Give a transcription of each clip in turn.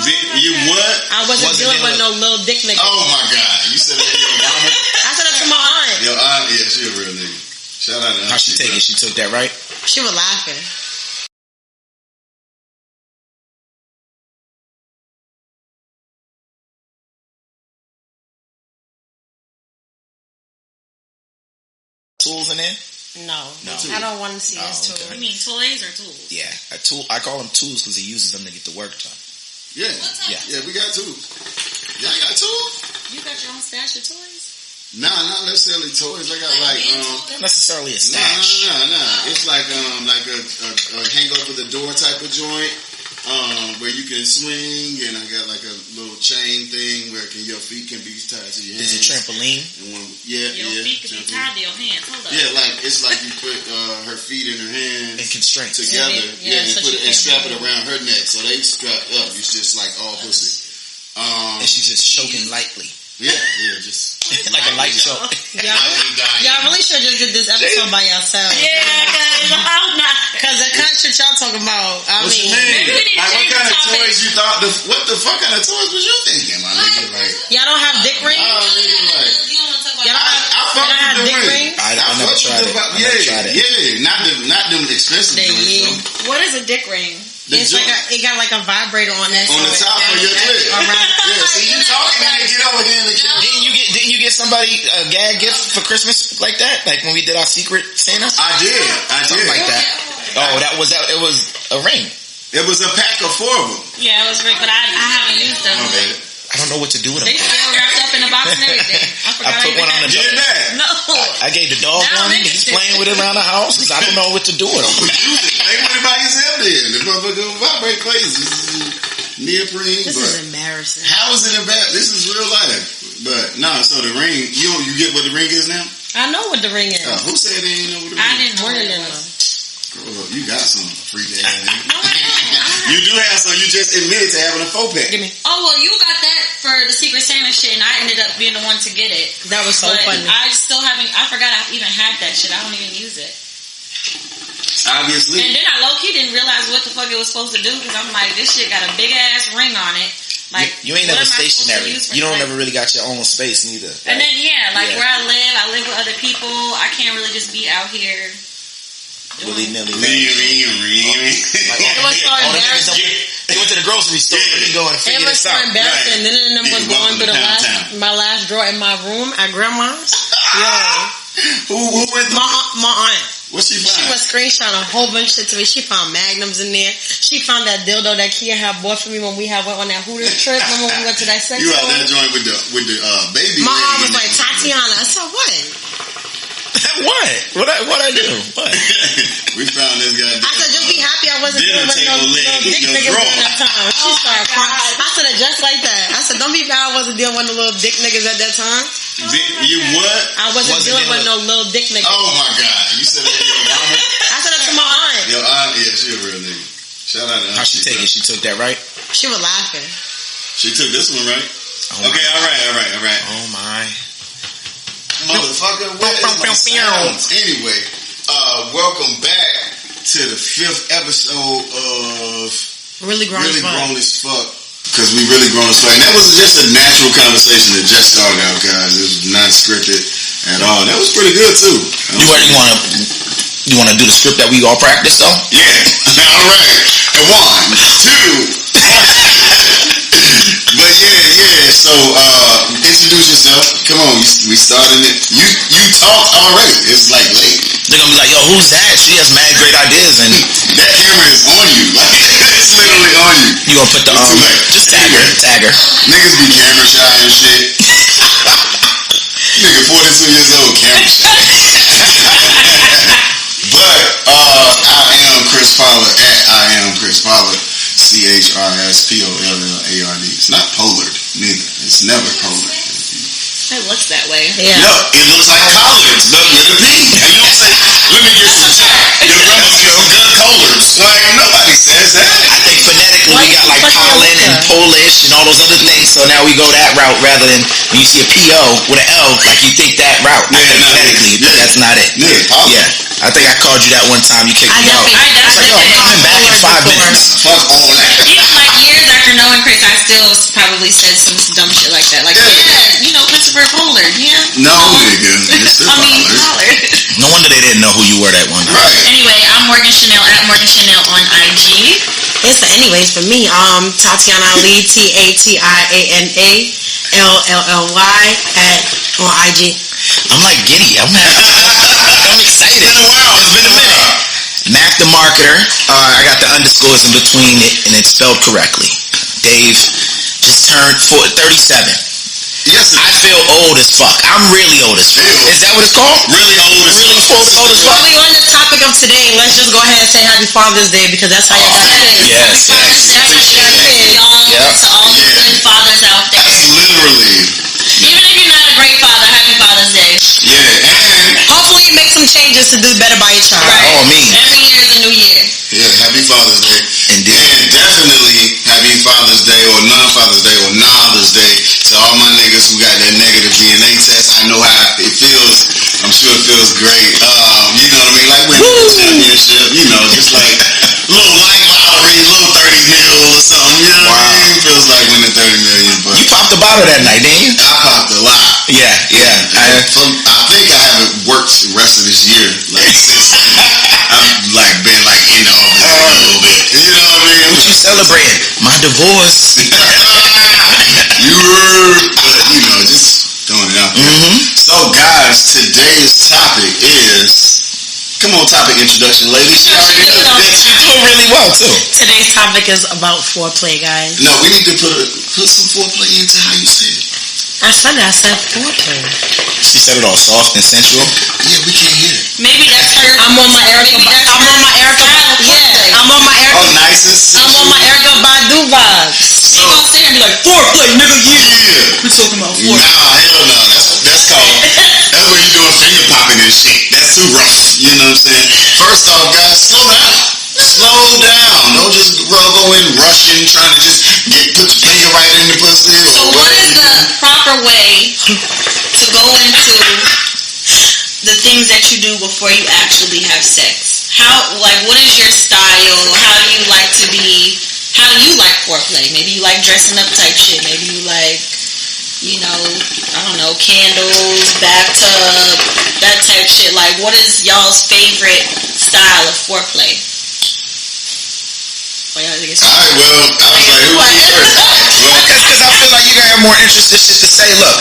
You what? I wasn't dealing with no little dick nigga. Oh my God. You said that to your mama? I said that to my aunt. Your aunt, yeah, she a real nigga. Shout out to her. How she take it? She took that right? She was laughing. Tools in there? No. I don't want to see his tools. You mean toys or tools? Yeah, a tool. I call them tools because he uses them to get the work done. Yeah, we got tools. Y'all got tools? You got your own stash of toys? Nah, not necessarily toys. I got not necessarily a stash. Nah. It's like a hang over the door type of joint. Where you can swing, and I got like a little chain thing where your feet can be tied to your hands. Is it trampoline? Your feet can be tied to your hands. Hold up. Yeah, like it's like you put her feet in her hands and constraints together, and strap it around her neck, so they strapped up. It's just like all pussy. And she's just choking lightly. Yeah, just like a light choke. Y'all really should just did this episode by yourselves. Yeah, because the kind of shit y'all talking about. What you mean? Like what kind of toys you thought? What the fuck kind of toys was you thinking, my nigga? Like y'all don't have dick rings? I fuck with the ring. I never tried it. Yeah, not them expensive joints. What is a dick ring? It's like it got like a vibrator on that. On the top of your clit. Yeah, see you talking and get over here in the kitchen. Didn't you get somebody a gag gift for Christmas like that? Like when we did our secret Santa? I did. Something like that. Oh, it was a ring. It was a pack of 4 of them. Yeah, it was a ring, but I haven't used them. Okay. I don't know what to do with them. They still wrapped up in a box and everything. I put one on the dog. No. I gave the dog one. He's playing with it around the house because I don't know what to do with them. Play with it by yourself then. The motherfucker will vibrate crazy. This is neoprene. This is embarrassing. How is it embarrassing? This is real life. But no, so the ring, you get what the ring is now? I know what the ring is. Who said they didn't know what the ring is? I didn't know what it was. Girl, you got some freak ass nigga. You do have some. You just admitted to having a 4-pack. Give me. Oh, well, you got that for the Secret Santa shit, and I ended up being the one to get it. That was so funny. I still haven't. I forgot I even had that shit. I don't even use it. Obviously. And then I low-key didn't realize what the fuck it was supposed to do, because I'm like, this shit got a big-ass ring on it. Like, you ain't never stationary. You don't ever really got your own space neither. And then, where I live with other people. I can't really just be out here. Willy-nilly. It was so embarrassing. They went to the grocery store. Let me go and figure this out. It was so embarrassing. Then them was going through my last drawer in my room at grandma's. Who went through? My aunt. What she found? She was screenshotting a whole bunch of shit to me. She found magnums in there. She found that dildo that Kia had bought for me when we went on that Hooters trip. Remember when we went to that sex You out store? that joint with the baby. My aunt was like, Tatiana. I said, what? What I do? What? We found this guy. I said, just be happy I wasn't doing no dick niggas at that time. She started crying. I said it just like that. I said, don't be mad I wasn't dealing with no little dick niggas at that time. You what? I wasn't dealing with no little dick niggas. Oh my God. You said that to your mama? I said that to my aunt. Your aunt, yeah, she a real nigga. Shout out to her. How she take it? She took that right? She was laughing. She took this one right? Okay, all right. Oh my. Motherfucker, where is my sounds? Anyway, welcome back to the 5th episode of Really Grown as Fuck. Because we really grown as fuck. And that was just a natural conversation that just started out, guys. It was not scripted at all. That was pretty good too. You want to do the script that we all practice though? Yeah. All right. 1, 2. But yeah. So introduce yourself. Come on, we started it. You talked already. It's like late. They're gonna be like, yo, who's that? She has mad great ideas, and that camera is on you. Like it's literally on you. You gonna put the just tag her. Niggas be camera shy and shit. Nigga 42 years old, camera shy. But I am Chris Pollard at I am Chris Pollard. CHRSPOLLARD. It's not Pollard neither. It's never Pollard. It looks that way. Yeah. No, it looks like collards, but with a P. You know what I'm saying? Let me get some chat. Your good collards. Like, nobody says that. I think phonetically we got like Pollen and Polish and all those other things, so now we go that route rather than when you see a P-O with an L, like you think that route. Phonetically, but that's not it. Yeah. I think I called you that one time. You kicked me out. I was like, yo, I'm coming back in 5 minutes. Fuck all that. Even like years after knowing Chris, I still probably said some dumb shit like that. Like, Christopher Pollard, yeah. No, nigga. Pollard. No wonder they didn't know who you were that one time. Right. Anyway, I'm Morgan Chanel at Morgan Chanel on IG. It's for anyways for me. Tatiana Ali, TatianaAllly on IG. I'm like giddy. I'm excited. It's been a while. Mac the Marketer. I got the underscores in between it, and it's spelled correctly. Dave just turned 37. Yes, I feel old as fuck. I'm really old as fuck. Is that what it's called? Really old as fuck. Old as fuck. We on the topic of today. Let's just go ahead and say Happy Father's Day because that's how you Yes. Appreciate y'all to all the good fathers out there. That's literally. Even if you're not a great father, Happy Father's Day. Yeah, and hopefully you make some changes to do better by your child. Right. Oh, me. Every year is a new year. yeah, Happy Father's Day. Indeed. And definitely Happy Father's Day or non-Father's Day or Father's Day to all my niggas who got that negative DNA test. I know how it feels. I'm sure it feels great. You know what I mean? Like winning the championship, just like little light lottery, little 30 mil or something. You know what I mean? Feels like winning 30 million. But You popped the bottle that night, didn't you? I popped a lot. Yeah. I think I haven't worked the rest of this year. Like since I've been in office a little bit. You know what I mean? What you celebrating? My divorce. Just throwing it out there. So, guys, today's topic is. Come on, topic introduction, ladies. She already knew. You're doing really well, too. Today's topic is about foreplay, guys. No, we need to put some foreplay into how you say it. I said foreplay. She said it all soft and sensual. Yeah, we can't hear it. Maybe that's her. I'm on my Erica. I'm on my Erica. Yeah, I'm on my Erica. Oh, nice and sensual. I'm on my Erica Badu vibes. She gonna sit here and be like, foreplay, nigga, Yeah. we talking about Nah, foreplay. hell no. That's called. That's when you're doing finger popping and shit. That's too rough. You know what I'm saying? First off, guys, slow down. Slow down. Don't just go in rushing, trying to just put your finger right in the pussy. So what is the proper way to go into the things that you do before you actually have sex? What is your style? How do you like foreplay? Maybe you like dressing up type shit. Maybe you like, I don't know, candles, bathtub, that type shit. Like, what is y'all's favorite style of foreplay? Alright, well, I was like, who was first? Because I feel like you gotta have more interesting shit to say. Look,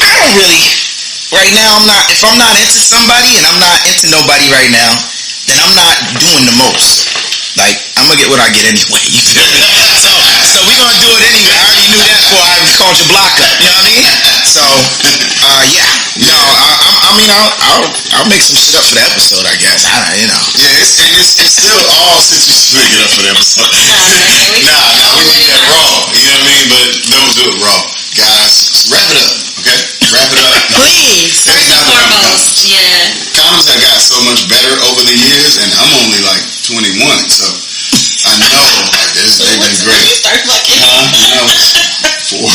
I don't really. Right now, if I'm not into somebody and I'm not into nobody right now, then I'm not doing the most. Like, I'm gonna get what I get anyway. You feel me? So we gonna do it anyway. I already knew that before I called your block up. You know what I mean? So, yeah. No, I'll make some shit up for the episode, I guess. Yeah, it's still all senses to make it up for the episode. We need that raw. You know what I mean? But don't do it raw. Guys, wrap it up, okay? Wrap it up. Please. First and foremost, yeah. Condoms have got so much better over the years, and I'm only like 21, so I know they've been great. You start fucking. I was 4.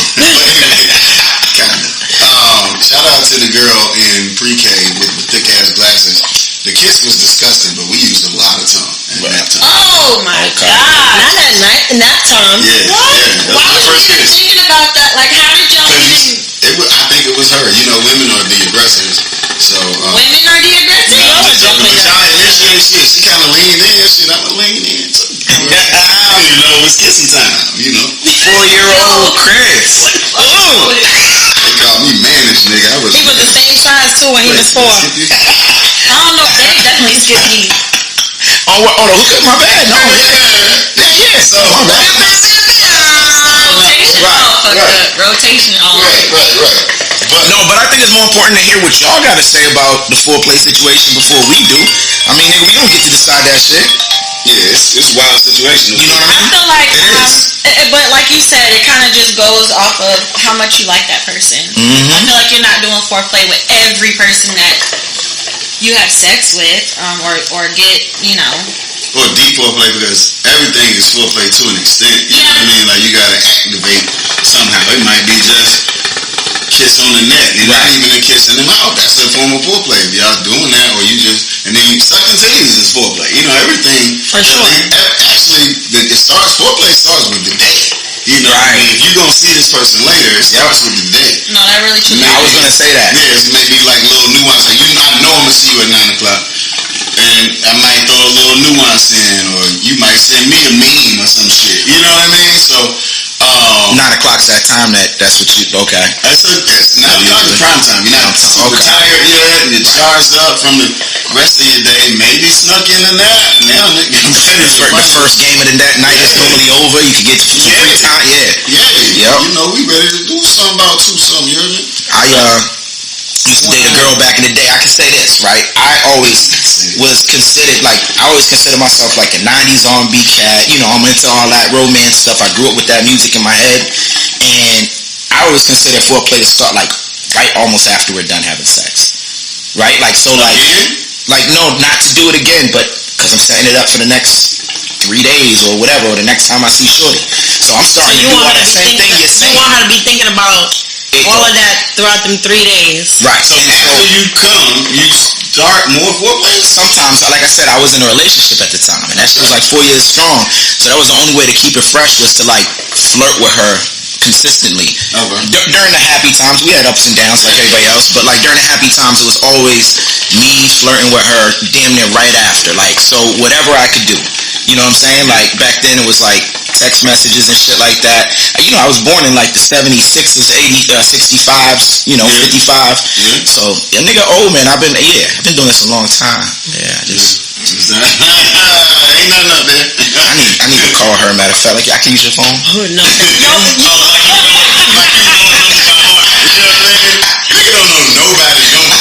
Shout out to the girl in pre-K with the thick ass glasses. The kiss was disgusting, but we used a lot of tongue at nap time. Oh my god! Not at night, nap time. Yeah, What? yeah. Why That was my was first you kiss. thinking about that? Like, how did y'all even? I think it was her. Women are the aggressors. So Women are the aggressors. I'm just joking with y'all. Initially, she kind of leaned in. I'm gonna lean in too. It's kissing time. 4-year-old Chris. Ooh. They called me managed, nigga. He was the same size too when he was 4. I don't know. They definitely skipped me. Oh, the hookup? My bad. No, yeah. So, my bad. Rotation. Right, Oh, fuck right. up. Rotation on. Right. But I think it's more important to hear what y'all got to say about the foreplay situation before we do. I mean, nigga, we don't get to decide that shit. Yeah, it's a wild situation. You know what I I mean? feel like, It is. but like you said, it kind of just goes off of how much you like that person. I feel like you're not doing foreplay with every person that you have sex with, or get, Or deep foreplay, because everything is foreplay to an extent. You know what I mean? Like, you gotta activate somehow. It might be just kiss on the neck, and not even a kiss in the mouth. That's a form of foreplay. If y'all doing that, or you just, and then you sucking titties is foreplay. Everything. For sure. Actually, foreplay starts with the day. You know, I mean, if you're gonna see this person later, it starts with the day. No, that really should. I was gonna say that. Yeah, it's maybe like little nuance. Like, I know I'm gonna see you at 9 o'clock, and I might throw a little nuance in, or you might send me a meme or some shit. You know what I mean? So. 9 o'clock's that time. That's what you. Okay. That's 9 o'clock is prime time. You're not super tired yet, and you're charged up from the rest of your day. Maybe snuck in a nap. Now, nigga, the first game of the night is normally over. You can get your free time. Yeah. You know, we ready to do something about something. You heard me? Used to date a girl back in the day. I can say this, right? I always considered myself like a 90s R&B cat. You know, I'm into all that romance stuff. I grew up with that music in my head. And I always considered Foreplay to start like right almost after we're done having sex. Right? Like, so like no, not to do it again, but because I'm setting it up for the next 3 days or whatever, or the next time I see Shorty. So I'm starting to do all that same thing you're saying. You want her to be thinking about all of that throughout them 3 days. Right. So after you come, you start more foreplay? Sometimes, like I said, I was in a relationship at the time, and that shit was like 4 years strong. So that was the only way to keep it fresh, was to like flirt with her consistently. Okay. During the happy times, we had ups and downs like everybody else, but like during the happy times, it was always me flirting with her damn near right after. Like, so whatever I could do. You know what I'm saying? Like, back then it was like text messages and shit like that. You know, I was born in like the 76s, 65s, you know, 55. Yeah. So, yeah, nigga old, man. I've been doing this a long time. Yeah, I just... Ain't nothing up there. I need to call her, matter of fact. Like, I can use your phone? Oh, no. Nigga don't know nobody's number.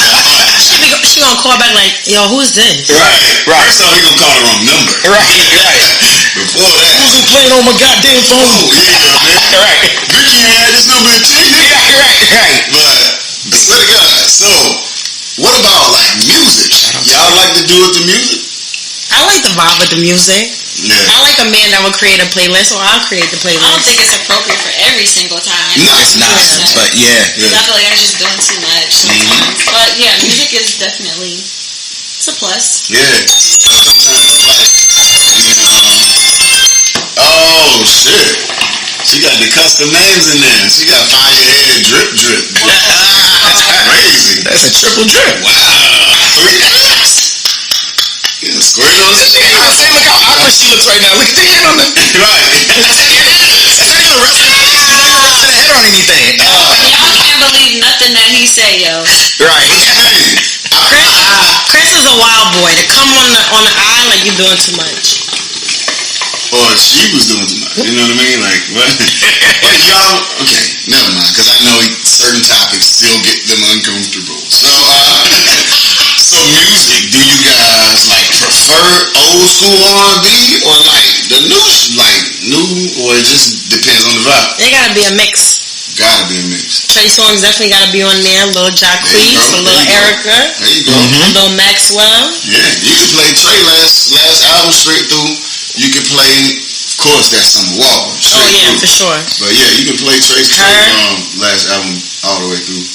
She gonna call back like, yo, who's this? Right. First off, he gonna call the wrong number. Right. Before that, who's playing on my goddamn phone? Oh, yeah, man. Right. Ricky had this number in 10 years. Right. But, I swear to God. So, what about like music? Y'all like to do with the music? I like to vibe with the music. Yeah. I like a man that will create a playlist, or I'll create the playlist. I don't think it's appropriate for every single time. No, it's not. But yeah. I feel like I'm just doing too much sometimes. But yeah, music is definitely, it's a plus. Yeah. Oh shit. She got the custom names in there. She got fire head drip. That's crazy. That's a triple drip. Wow. 3 X. Yeah, squirt on the shit. I'm saying, look how awkward she looks right now. Look at the head on the... Right. That's not even resting the head on anything. Y'all can't believe nothing that he say, yo. Right. Chris is a wild boy. To come on the eye like you're doing too much. Or she was doing too much. You know what I mean? Like, what? But y'all, okay, never mind. Because I know certain topics still get them uncomfortable. So music, do you guys like prefer old school R&B or like the new, or it just depends on the vibe? It gotta be a mix. Gotta be a mix. Trey Songz definitely gotta be on there. A little Jacquees, a little Erica, there you go. A little Maxwell. Yeah, you can play Trey last album straight through. You can play, of course, that's Summer Walker. Oh yeah, for sure. But yeah, you can play Trey last album all the way through.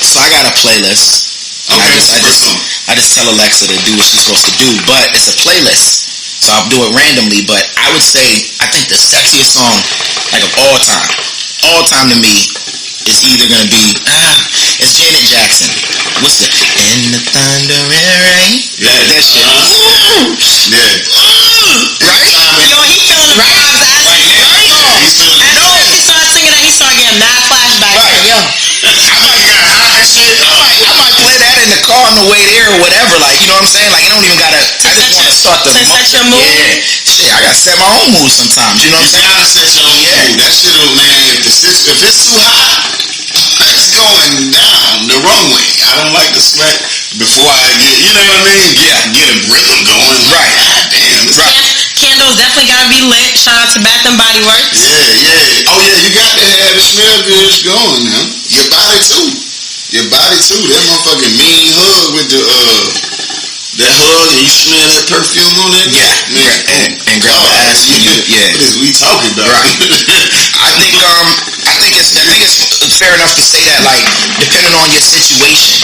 So I got a playlist. Okay, I just tell Alexa to do what she's supposed to do, but it's a playlist, so I'll do it randomly. But I would say, I think the sexiest song, like of all time to me, is either gonna be it's Janet Jackson. What's the In the Thunder and Rain? Yeah, that shit. Yeah. Right? You know, he feeling the vibes. As soon as he started singing that, he started getting mad flashbacks. Right. Yo. I might play that in the car on the way there or whatever. Like, you know what I'm saying? Like, it don't even gotta. I just want to start the mood. Set your mood. Yeah. Shit, I gotta set my own mood sometimes. You know what I'm saying? You gotta set your own mood. That shit, man. If it's too hot, it's going down the wrong way. I don't like to sweat before I get. You know what I mean? Get a rhythm going. Right. God damn. Candles definitely gotta be lit. Shout out to Bath and Body Works. Yeah. Oh yeah, you got to have it smell good going, man. Your body too. That motherfucking mean hug with the that hug, and you smell that perfume on that. Yeah, man. And grab the ass. What is we talking about? Right. I think think it's fair enough to say that, like, depending on your situation,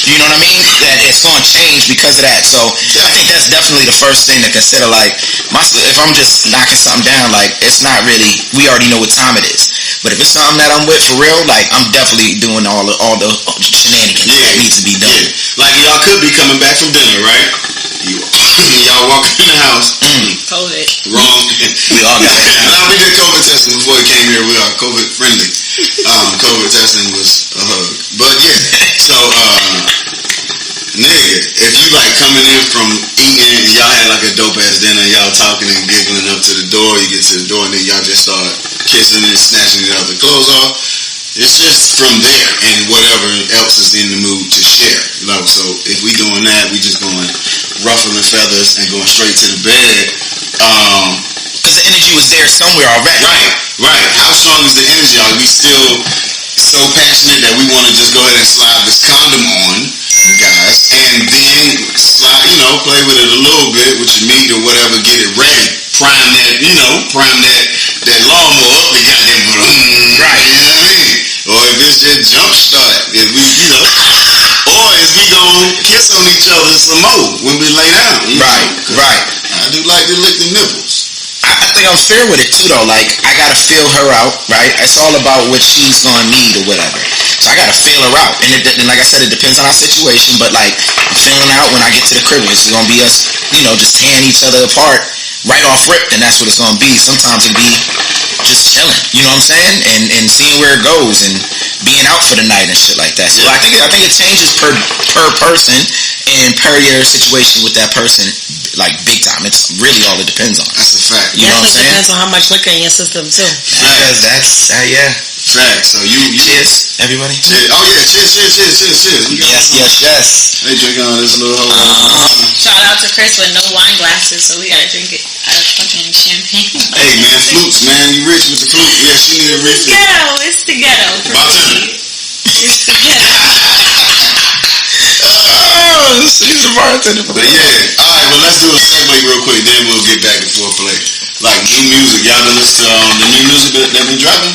you know what I mean, that it's going to change because of that. So I think that's definitely the first thing to consider. Like, if I'm just knocking something down, like, it's not really, we already know what time it is. But if it's something that I'm with for real, like, I'm definitely doing all the shenanigans that needs to be done. Yeah. Like, y'all could be coming back from dinner, right? Y'all walk in the house. COVID. Wrong. We all got it. No, we did COVID testing before he came here. We are COVID friendly. COVID testing was a hug. But yeah, so, nigga, if you like coming in from eating and y'all had like a dope ass dinner, y'all talking and giggling up to the door, you get to the door and then y'all just start kissing and snatching each other's clothes off. It's just from there and whatever else is in the mood to share. You know, so if we doing that, we just going ruffling feathers and going straight to the bed. Because the energy was there somewhere already. Right. How strong is the energy? Are we still so passionate that we want to just go ahead and slide this condom on, guys, and then slide, play with it a little bit with your meat or whatever, get it ready, prime that lawnmower up and goddamn put on, right? You know what I mean? Or if it's just jump start, if we, or is we gonna kiss on each other some more when we lay down? Right. I do like to lick the nipples. I think I'm fair with it too, though. Like, I gotta feel her out, right? It's all about what she's gonna need or whatever. So I gotta feel her out, and like I said, it depends on our situation. But like, I'm feeling out when I get to the crib. It's gonna be us, just tearing each other apart right off rip, and that's what it's gonna be. Sometimes it be just chilling, you know what I'm saying, and seeing where it goes and being out for the night and shit like that. So I think it changes per person and per your situation with that person, like big time. It's really all it depends on. That's a fact. You know what I'm saying? Depends on how much liquor in your system too. Because that's fact. So you cheers, everybody. Cheers. Oh yeah, cheers. Yes. They drinking on this little whole. Shout out to Chris with no wine glasses, so we gotta drink it out of fucking champagne. Hey man, flutes, man. You rich with the flute. Yeah, she need a refill. It's the ghetto. It's the ghetto. She's a bartender. But yeah, alright, well let's do a segue real quick, then we'll get back to Foreplay. Like new music, y'all done listen to the new music that been dropping?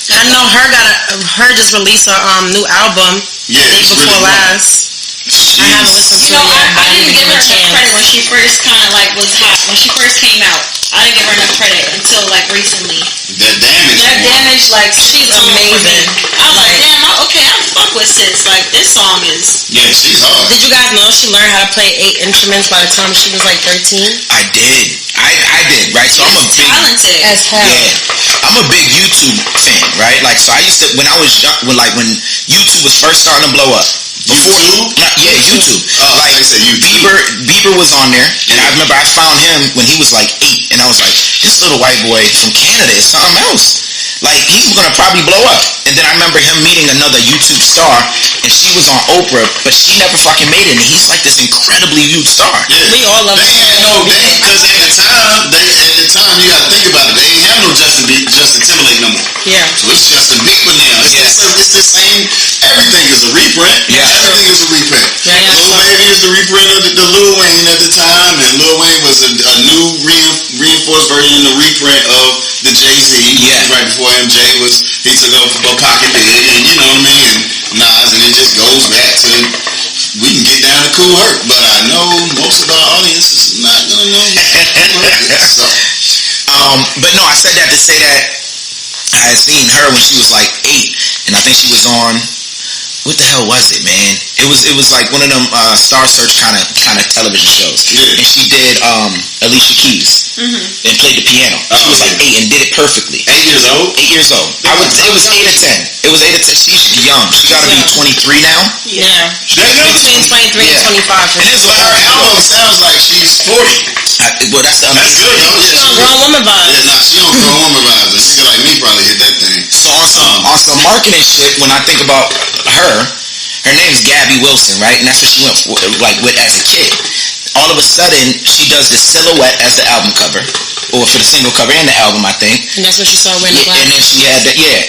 I know her just released a new album. Yeah, it's before really last. I haven't listened to it yet. I didn't give her enough credit when she first kind of like was hot. When she first came out, I didn't give her enough credit until like recently. That damage, like she's amazing. I was like, damn, I fuck with sis. Like this song is. Yeah, she's hard. Did you guys know she learned how to play 8 instruments by the time she was like 13? I did. I did, right? So I'm a big talented as hell. Yeah, I'm a big YouTube fan, right? Like, so I used to when I was young, when YouTube was first starting to blow up. YouTube? YouTube. Oh, like, I say YouTube. Bieber was on there, and I remember I found him when he was like 8, and I was like, this little white boy from Canada is something else. Like, he's gonna probably blow up. And then I remember him meeting another YouTube star, and she was on Oprah, but she never fucking made it, and he's like this incredibly huge star. Yeah. We all love because at the time, you gotta think about it, they ain't have no Justin Timberlake no more. Yeah. So it's Justin Bieber now. It's the same, everything is a reprint. Yeah. Everything is a reprint. Yeah. Lil Baby is the reprint of the Lil Wayne at the time, and Lil Wayne was a new reinforced version, a reprint of the Jay-Z. Yeah. Right before MJ he took over for Pocket Big, and you know what I mean, and Nas, and it just goes back to, we can get down to Cool Herc, but I know most of our audience is not gonna know Cool Herc. So, but no, I said that to say that I had seen her when she was like 8, and I think she was on, what the hell was it, man? It was like one of them Star Search kind of television shows. Yeah. And she did Alicia Keys and played the piano. She was like 8 and did it perfectly. 8 years old? 8 years old. It was 8 or 10. It was 8 or 10. She's young. She got to be 23 now. Yeah. Between 23 and 25. And this her album sounds like she's 40. Well, that's good. She on grown woman vibes. Yeah, nah, she on grown woman vibes. A nigga like me probably hit that thing. So on some marketing shit, when I think about her name's Gabby Wilson, right? And that's what she went with as a kid. All of a sudden, she does the silhouette as the album cover, or for the single cover and the album, I think. And that's what she started wearing the glasses. And then she had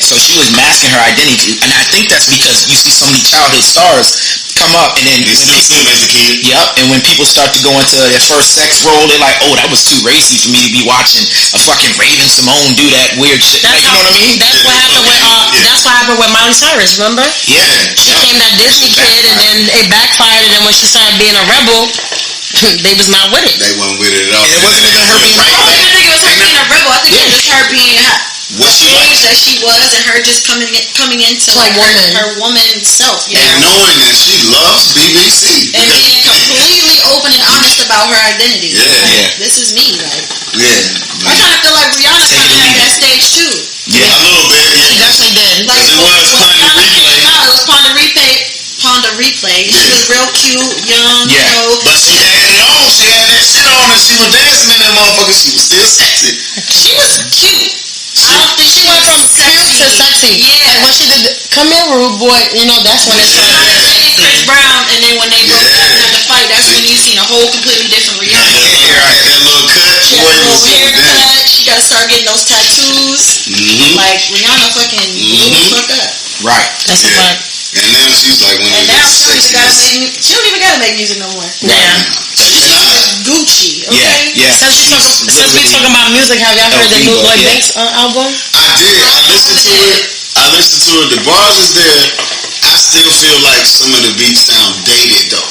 so she was masking her identity, and I think that's because you see so many childhood stars come up, and then as a kid. Yep, and when people start to go into their first sex role, they're like, oh, that was too racy for me to be watching a fucking Raven Simone do that weird shit. That's like, you know what I mean? That's what happened with rapping with Miley Cyrus, remember? Yeah. She came that Disney kid, and then it backfired, and then when she started being a rebel, they was not with it. They weren't with it at all. It wasn't even her being I don't even think it was her being a rebel. I think it was just her being the age that she was, and her just coming into like her woman self. And knowing that she loves BBC. And being completely open and honest about her identity. Yeah. Like, this is me. Like, yeah. I kind of feel like Rihanna kind of had that stage too. Yeah, a little bit. She definitely did. Like, it was Ponder Replay. No, it was Ponder Replay. She was real cute, young, Yeah. you know. But she had it on. She had that shit on, and she was dancing in that motherfucker. She was still sexy. She was cute. I don't think she went from Cute to sexy. Yeah. Like when she did Come Here, Rude Boy, you know, that's when it started. Chris Brown, and then when they broke up after the fight, that's when you seen a whole completely different Rihanna. That hair, I had that little cut. She had a little haircut. She got to start getting those tattoos. Like Rihanna fucking blew the fuck up. Right. That's a fact. And now she's like one of And the now she don't even gotta make music no more. Yeah. She's Gucci, okay? Yeah. Since we talking about music, have y'all heard the new Lloyd Banks album? I did. I listened to it. The bars is there. I still feel like some of the beats sound dated though.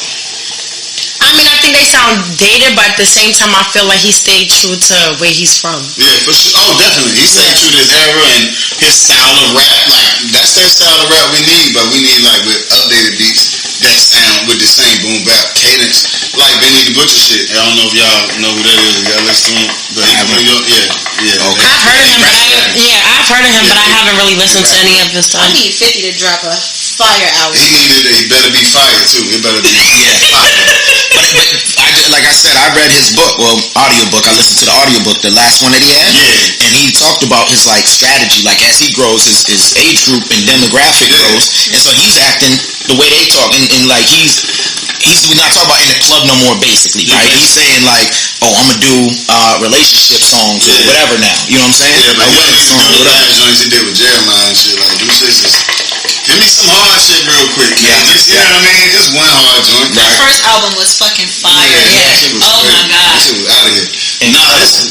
I mean, I think they sound dated, but at the same time, I feel like he stayed true to where he's from. Yeah, for sure. Oh, definitely. He stayed true to his era and his style of rap. Like, that's that style of rap we need, but we need, like, with updated beats that sound with the same boom bap cadence. Like Benny the Butcher shit. I don't know if y'all know who that is. Y'all listen to him? But he's from New York. Yeah. Okay. I've heard of him, but I haven't really listened to any of his stuff. I need 50 to drop a fire album. He better be fire, too. It better be fire. But like I said, I read his book, audiobook. I listened to the audiobook, the last one that he had. Yeah. And he talked about his like strategy, like as he grows, his age group and demographic grows. And so he's acting the way they talk. And like we're not talking about in the club no more, basically, right? He's saying like, oh, I'm gonna do relationship songs or whatever now. You know what I'm saying? Yeah, but the last joints he did with Jeremiah and shit, like, them shits is, give me some hard shit real quick. Yeah. Just, you know what I mean? Just one hard joint. That first album was fucking fire. That shit was Oh crazy. my god. That shit was out of here. And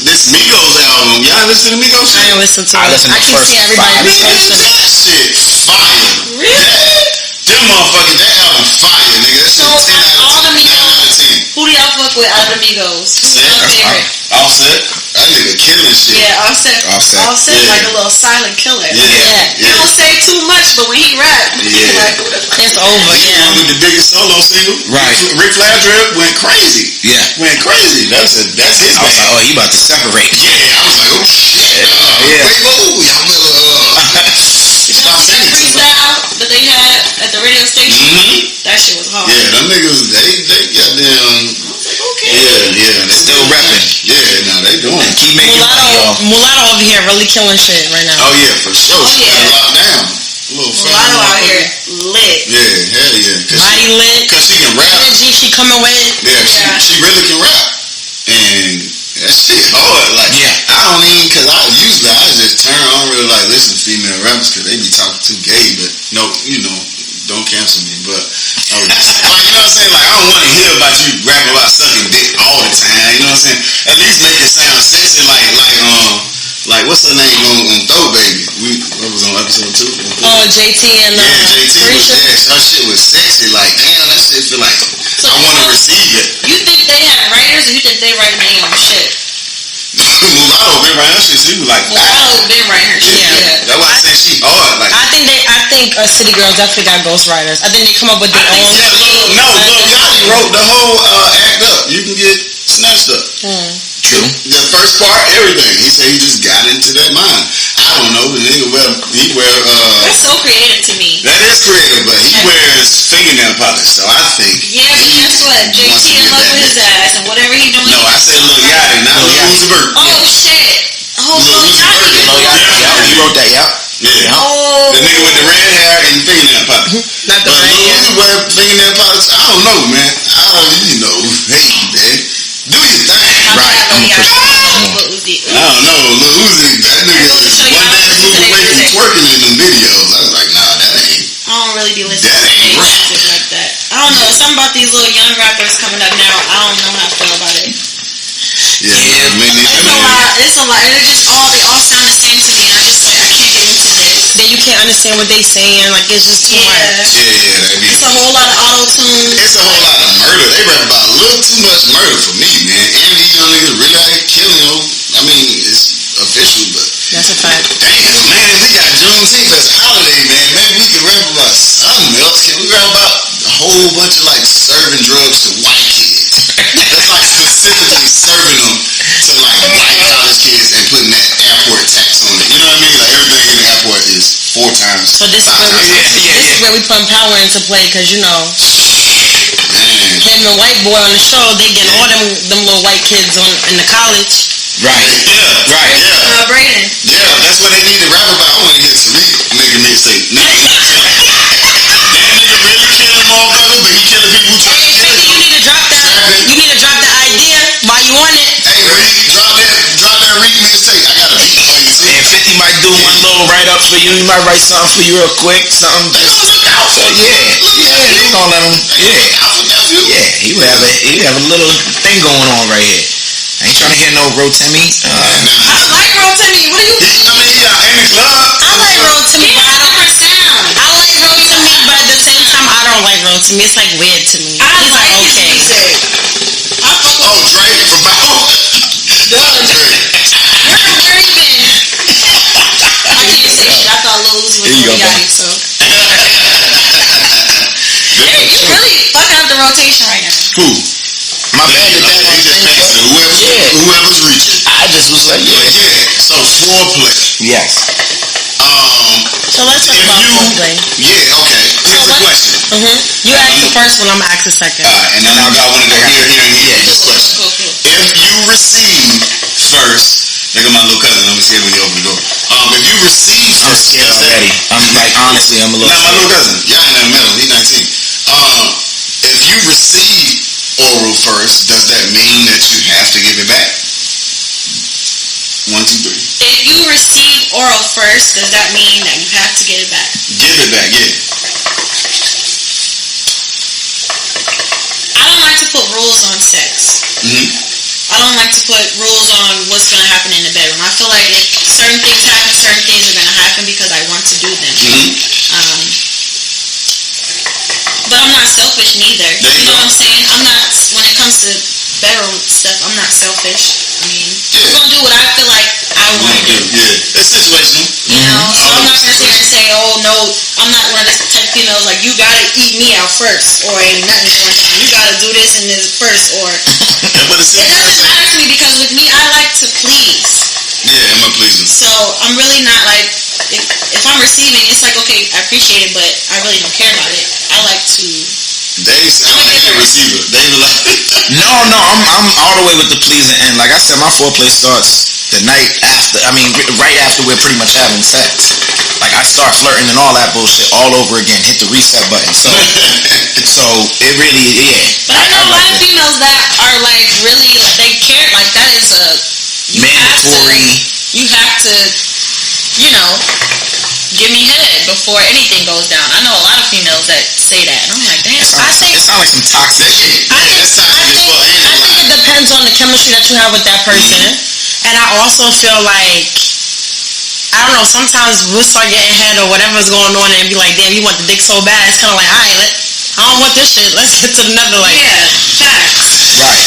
this Migos album, y'all listen to Migos shit? I ain't listen to it. I listened to keep the first seeing everybody be posting it. That shit fire. Really? Them motherfuckers, that album fire, nigga. That shit So, 10 out all of the 10. 9 out of 10. Who do y'all fuck with out of the Migos? Who's your favorite? Offset. That nigga killing shit. Yeah, Offset Yeah. like a little silent killer. Yeah. He don't say too much, but when he rap, Yeah. like, who the fuck? It's over, He yeah. went with the biggest solo single. Right. Ric Flair drip went crazy. Yeah. Went crazy. That's his I was bag. like, oh, he about to separate. Yeah, I was like, oh shit. Yeah. Wait, whoa, y'all better stop That singing too much. freestyle that they had at the radio station, that shit was hard. Yeah, them niggas, they goddamn. Okay. Yeah. They Still rapping. Yeah, they doing it. Keep making money, y'all. Mulatto over here really killing shit right now. Oh yeah, for sure. Oh, She yeah. got locked down. Little Mulatto out here lit. Yeah, hell yeah. Body lit. Cause she can rap. Energy she coming with. Yeah, she really can rap. And that shit hard. Like, Yeah. I don't even, cause I just turn on really like listen to female rappers cause they be talking too gay, but no, don't cancel me. But, like, you know what I'm saying? Like, I don't want to hear about you rapping about sucking dick all the time. You know what I'm saying? At least make it sound sexy like what's her name on Throw Baby? What was on episode 2? Oh, JT and JT was her shit was sexy. Like, damn, that shit feel like I want to receive it. You think they have writers, or you think they writing their own shit? Mulatto been right her shit. She was like, Mulatto been writing her shit. Yeah. That's why I say she hard. Like, I think City Girls definitely got ghostwriters. I think they come up with their own. Lil Yachty wrote the whole act up. You can get snatched up. True. The first part, everything. He said he just got into that mind. I don't know. The nigga wear That's so creative to me. that is creative, but he wears fingernail polish, so I think. Yeah, but guess what? wants to JT in get love that with his bitch. ass, and whatever he doing. No, I said Lil Yachty, not Lil Uzi Vert. Oh shit! Oh, Lil Uzi Vert. Yeah, he wrote that. Yep. Yeah. Oh. The nigga with the red hair and fingernail polish. Not the But red Lil hair. Uzi wear fingernail polish. I don't know, man. Hey, man. Do your thing. My Right. bad, Lil Yachty. I don't know. Lil Uzi, that nigga is one bad move away from twerking in them videos. I was like, nah, that ain't. I don't really be listening That to ain't gay right. music like that. I don't know. Something about these little young rappers coming up now. I don't know how I feel about it. Yeah, I mean, It's a lot. And they all sound the same to me. And I just like, I can't get into it. Then you can't understand what they saying. Like, it's just too much. Yeah, it's a whole lot of auto-tune. It's a whole lot of murder. They rap about a little too much murder for me, man. And these young niggas really ain't killing, I mean, it's official, but that's a fact. Damn, man, we got Juneteenth as a holiday, man. Maybe we can rap about something else. Can we rap about a whole bunch of like serving drugs to white kids? That's like specifically serving them to like white college kids and putting that airport tax on it. You know what I mean? Like everything in the airport is 4 times. So this is where we put power into play, because you know, him and white boy on the show, they get all them little white kids in the college. Right. Yeah. Right. Yeah. Brandon. Yeah, that's what they need to rap about. I want to hear Tariq make a mixtape. Nigga really killing motherfuckers, but he killing people who try to kill him. You need to drop that. You need to drop the idea while you on it. Hey, Reek, drop that Reek mixtape. I got a beat for you too. And 50 might do one little write up for you. He might write something for you real quick. Something just so he's gonna let him. Yeah, he would have a little thing going on right here. I ain't trying to hear no Rotimi. I like Rotimi. What are you I mean, yeah, Amy's love. I like Rotimi, but I like Rotimi, but at the same time, I don't like Rotimi. It's like weird to me. I He's like his okay. music. I fuck with Drake from Mount. You're a Puerto Rican. I can't say shit. I got lows with Yachty, so. You're really fucking up the rotation right now. Who? My bad. He just passed it. Whoever's reaching. I just was like, So Foreplay. Yes. So let's talk about Foreplay. Yeah, okay. Here's the question. You ask the first one, I'm gonna ask the second. And then I want to go here. This question. If you receive first, look at my little cousin. Let me see when he open the door. If you receive I'm first, scared already. I'm like, honestly, I'm a little. Nah, my little cousin. Y'all ain't never met him. He's 19. If you receive oral first, does that mean that you have to give it back? 1, 2, 3. If you receive oral first, does that mean that you have to get it back? Give it back, yeah. I don't like to put rules on sex. I don't like to put rules on what's going to happen in the bedroom. I feel like if certain things happen, certain things are going to happen because I want to do them. But I'm not selfish neither. You know what I'm saying? I'm not, when it comes to bedroom stuff, I'm not selfish. I mean, I'm going to do what I feel like I want to do. Yeah, it's situational. You know, so I'm not going to sit here and say, oh no, I'm not one of this type of females like, you got to eat me out first, or ain't nothing going down. You got to do this and this first, or it doesn't matter to me, because with me, I like to please. Yeah, I'm a pleaser. So I'm really not like, if I'm receiving, it's like, okay, I appreciate it, but I really don't care about it. I like to. Dave sound like a receiver. Dave like No, I'm all the way with the pleasing end. Like I said, my foreplay starts the night after. I mean, right after we're pretty much having sex. Like I start flirting and all that bullshit all over again. Hit the reset button. So it really, But I know a lot of females that are like really, they care. Like that is a mandatory. You have to, you know, give me head before anything goes down. I know a lot of females that say that, and I'm like, damn. It sounds like some toxic shit. I think it depends on the chemistry that you have with that person, and I also feel like, I don't know, sometimes we'll start getting head or whatever's going on and be like, damn, you want the dick so bad. It's kind of like, alright, I don't want this shit. Let's get to another, like. Yeah, facts. Right.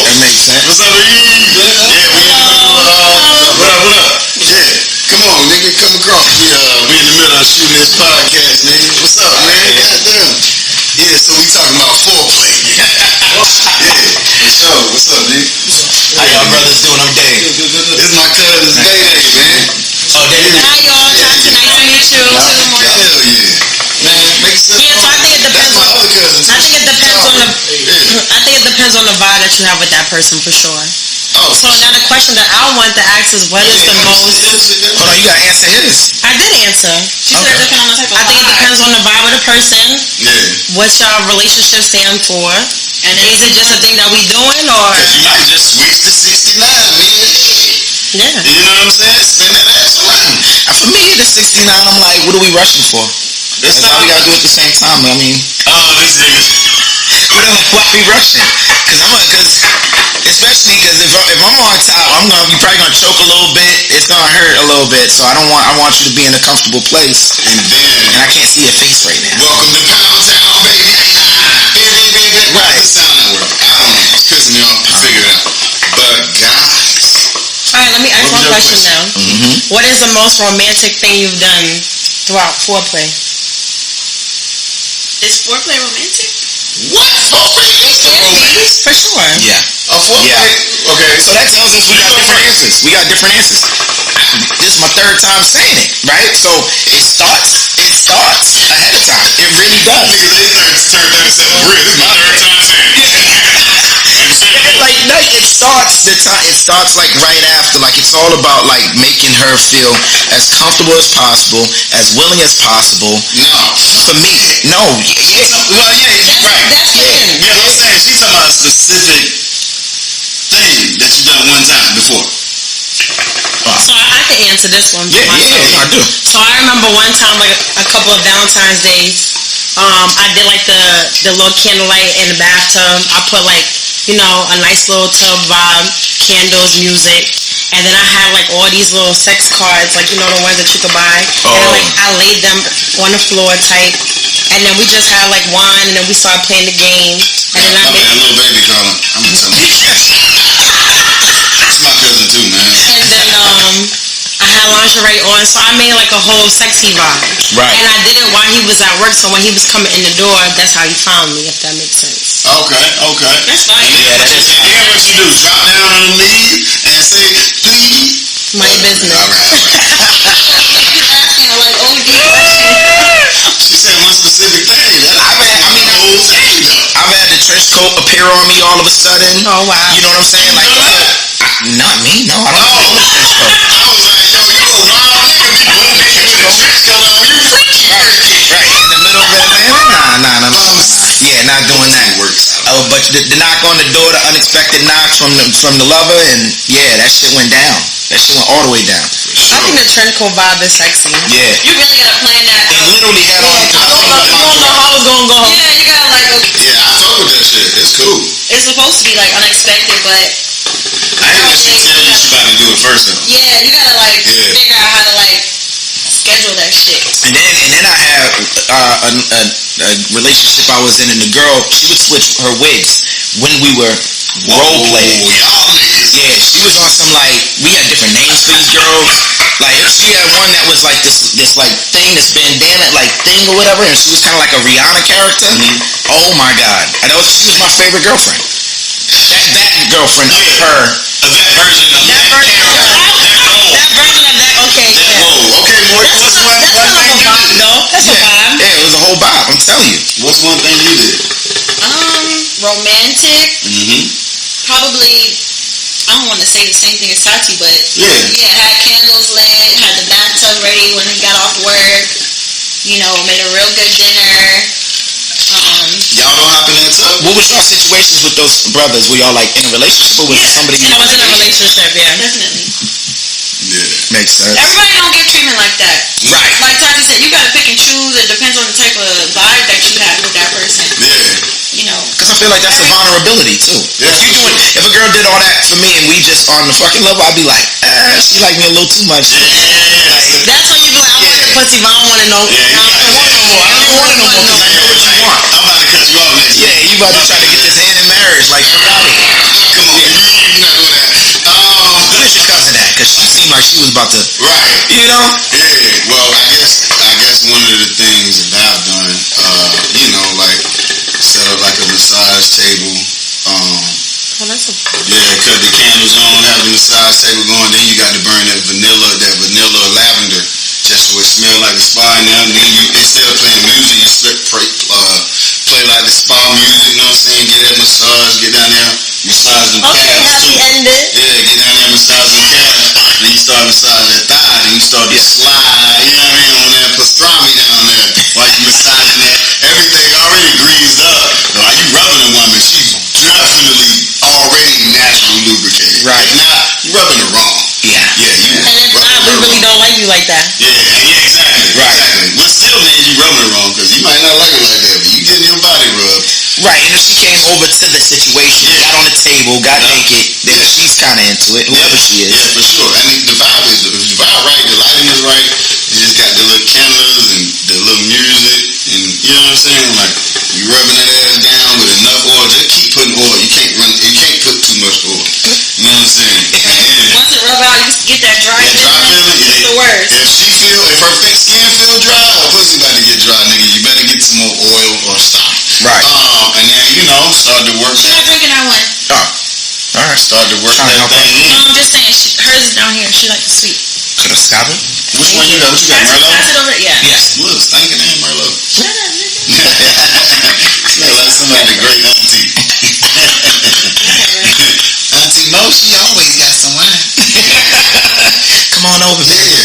That makes sense. What's up, Reed? What up? Yeah. Come on, nigga, come across. We in the middle of shooting this podcast, man. What's up, man? Goddamn. Yeah, so we talking about foreplay. So, what's up, nigga? How y'all brothers doing? I'm Dave. This is my cousin's Day, man. Oh, Dave. Hi, y'all. Nice to meet you. Hell yeah. Man, make sense. Yeah, so I think it depends. That's my other cousin. I think it depends on the. I think it depends on the vibe that you have with that person for sure. Oh, so now the question that I want to ask is, what is the most? Hold on, you gotta answer his. I did answer. She said it depends on the type of I think it depends on the vibe of the person. Yeah. What your relationship stand for, and is it just a thing that we doing, or You might just switch to 69, man. yeah? You know what I'm saying? Spend that ass around. For me, the 69, I'm like, what are we rushing for? That's why we gotta do it at the same time. I mean, this nigga. Why be rushing? Especially because if I'm on top, you're probably gonna choke a little bit. It's gonna hurt a little bit. So I want you to be in a comfortable place. And I can't see your face right now. Welcome to Pound Town, baby. Right. This sound that work. I don't know. It's pissing me off to figure it out. But guys. Alright, let me ask one question now. Mm-hmm. What is the most romantic thing you've done throughout foreplay? Is foreplay romantic? What? Foreplay is romantic? For sure. Yeah. Foreplay? Yeah. Okay. So that tells us we got different answers. This is my third time saying it, right? So it starts ahead of time. It really does. Nigga, they turn 37 for real. This is my third time saying it. It starts like right after. Like it's all about like making her feel as comfortable as possible, as willing as possible. No. For me, no. Yeah. Well, yeah, right. That's Yeah. it. You know what I'm saying? She's talking about a specific thing that you done one time before. So I can answer this one. Yeah, I do. So I remember one time, like a couple of Valentine's days, I did like the little candlelight in the bathtub. I put like, a nice little tub vibe, candles, music, and then I had like all these little sex cards, like the ones that you could buy. And then, I laid them on the floor tight, and then we just had like wine, and then we started playing the game. And then My bad, little baby calling. I'm gonna tell him. That's my cousin too, man. And then I had lingerie on, so I made like a whole sexy vibe. Right. And I did it while he was at work, so when he was coming in the door, that's how he found me, if that makes sense. Okay. That's fine. Yeah, that is. And then what you do? Drop down on the lead and say, please. My business. All right. He's asking like OD questions. She said one specific thing. Whole thing though. I've had the trench coat appear on me all of a sudden. Oh, wow. You know what I'm saying? Like, not me. No, I don't own a trench coat. I was like, yo, you a wild nigga. You put a trench coat on you. Right in the middle of Atlanta. Nah. Yeah, not doing that. Works. But the knock on the door, the unexpected knock from the lover, and yeah, that shit went down. That shit went all the way down. I think the trench coat vibe is sexy. Yeah. You really gotta plan that It out. literally had on. You don't know how it's gonna go. Yeah, you gotta like. Yeah, I fuck with that shit. It's cool. It's supposed to be like unexpected, but I hate when she tell you she about to do it first though. yeah, you gotta like figure out how to like schedule that shit. And then I had a relationship I was in, and the girl, she would switch her wigs when we were role playing. Y'all niggas. Yeah, she was on some like, we had different names for these girls. Like she had one that was like this like thing, this bandana like thing or whatever, and she was kind of like a Rihanna character. Oh my god, and she was my favorite girlfriend. That girlfriend of her. That version of that version of that. Okay, that yeah. whoa. Okay, Morty, what's one thing you did? That's a vibe. Yeah, it was a whole vibe. I'm telling you. What's one thing you did? Romantic. Probably. I don't want to say the same thing as Tati, but Yeah. Had candles lit, had the bathtub ready when he got off work. Made a real good dinner. Y'all don't hop in that tub? What was y'all situations with those brothers? Were y'all like in a relationship, or was it somebody? I was in a relationship, yeah. Definitely. Yeah. Makes sense. Everybody don't get treatment like that. Right. Like Tati said, you gotta pick and choose. It depends on the type of vibe that you have with that person. Yeah. Because I feel like that's a vulnerability too. Yeah, If a girl did all that for me and we just on the fucking level, I'd be like, she like me a little too much. That's when you be like, I want the pussy, but I don't want to know. I don't want it no more. Because I know what you want. I'm about to cut you off next. Yeah, you about to try to get this hand in marriage. Like, fuck out of here. Come on, you're not doing that. What is your cousin at? Because she seemed like she was about to, Right. Yeah, Well, I guess one of the things that I've done, like set up like a massage table. Oh, that's a Cut the candles on, have the massage table going. Then you got to burn that vanilla lavender, just so it smell like a spa now. And then you, instead of playing music, you play like the spa music. You know what I'm saying? Get that massage, get down there, massage them calves happy too. ended. Yeah, get down there, massage them calves. Then you start massaging that thigh, and you start to slide. You know what I mean? On that pastrami down there while you massaging that. Everything already greased up. While you rubbing a woman, she's definitely already naturally lubricated. Right. If not, you rubbing her wrong. Yeah. Yeah, you. And if not, we really don't like you like that. Yeah, exactly. Right. Exactly. But still, man, you rubbing it wrong because you might not like it like that, but you getting your body rubbed. Right, and if she came over to the situation, got on the table, got naked, then she's kind of into it, whoever she is. Yeah, for sure. I mean, the vibe right, the lighting is right. You just got the little candles and the little music, and you know what I'm saying? Like, you rubbing that ass down with enough oil. Just keep putting oil. You can't put too much oil. You know what I'm saying? Once it rub out, you get that dry feeling. It's the worst. If her skin feel dry, her pussy about to get dry, nigga. You better get some more oil or stop. Right. And then, start to work. She's not drinking that one. Oh. Alright. Start to work that thing in. No, I'm just saying, hers is down here. She like to sleep. Could have stopped it? Which one you got? What you got, Merlot? Pass it over, yeah. Yes. Look, stinking in Merlot. Shut up, nigga. Smell like somebody great auntie. Auntie Mo, she always got some wine. Come on over, baby.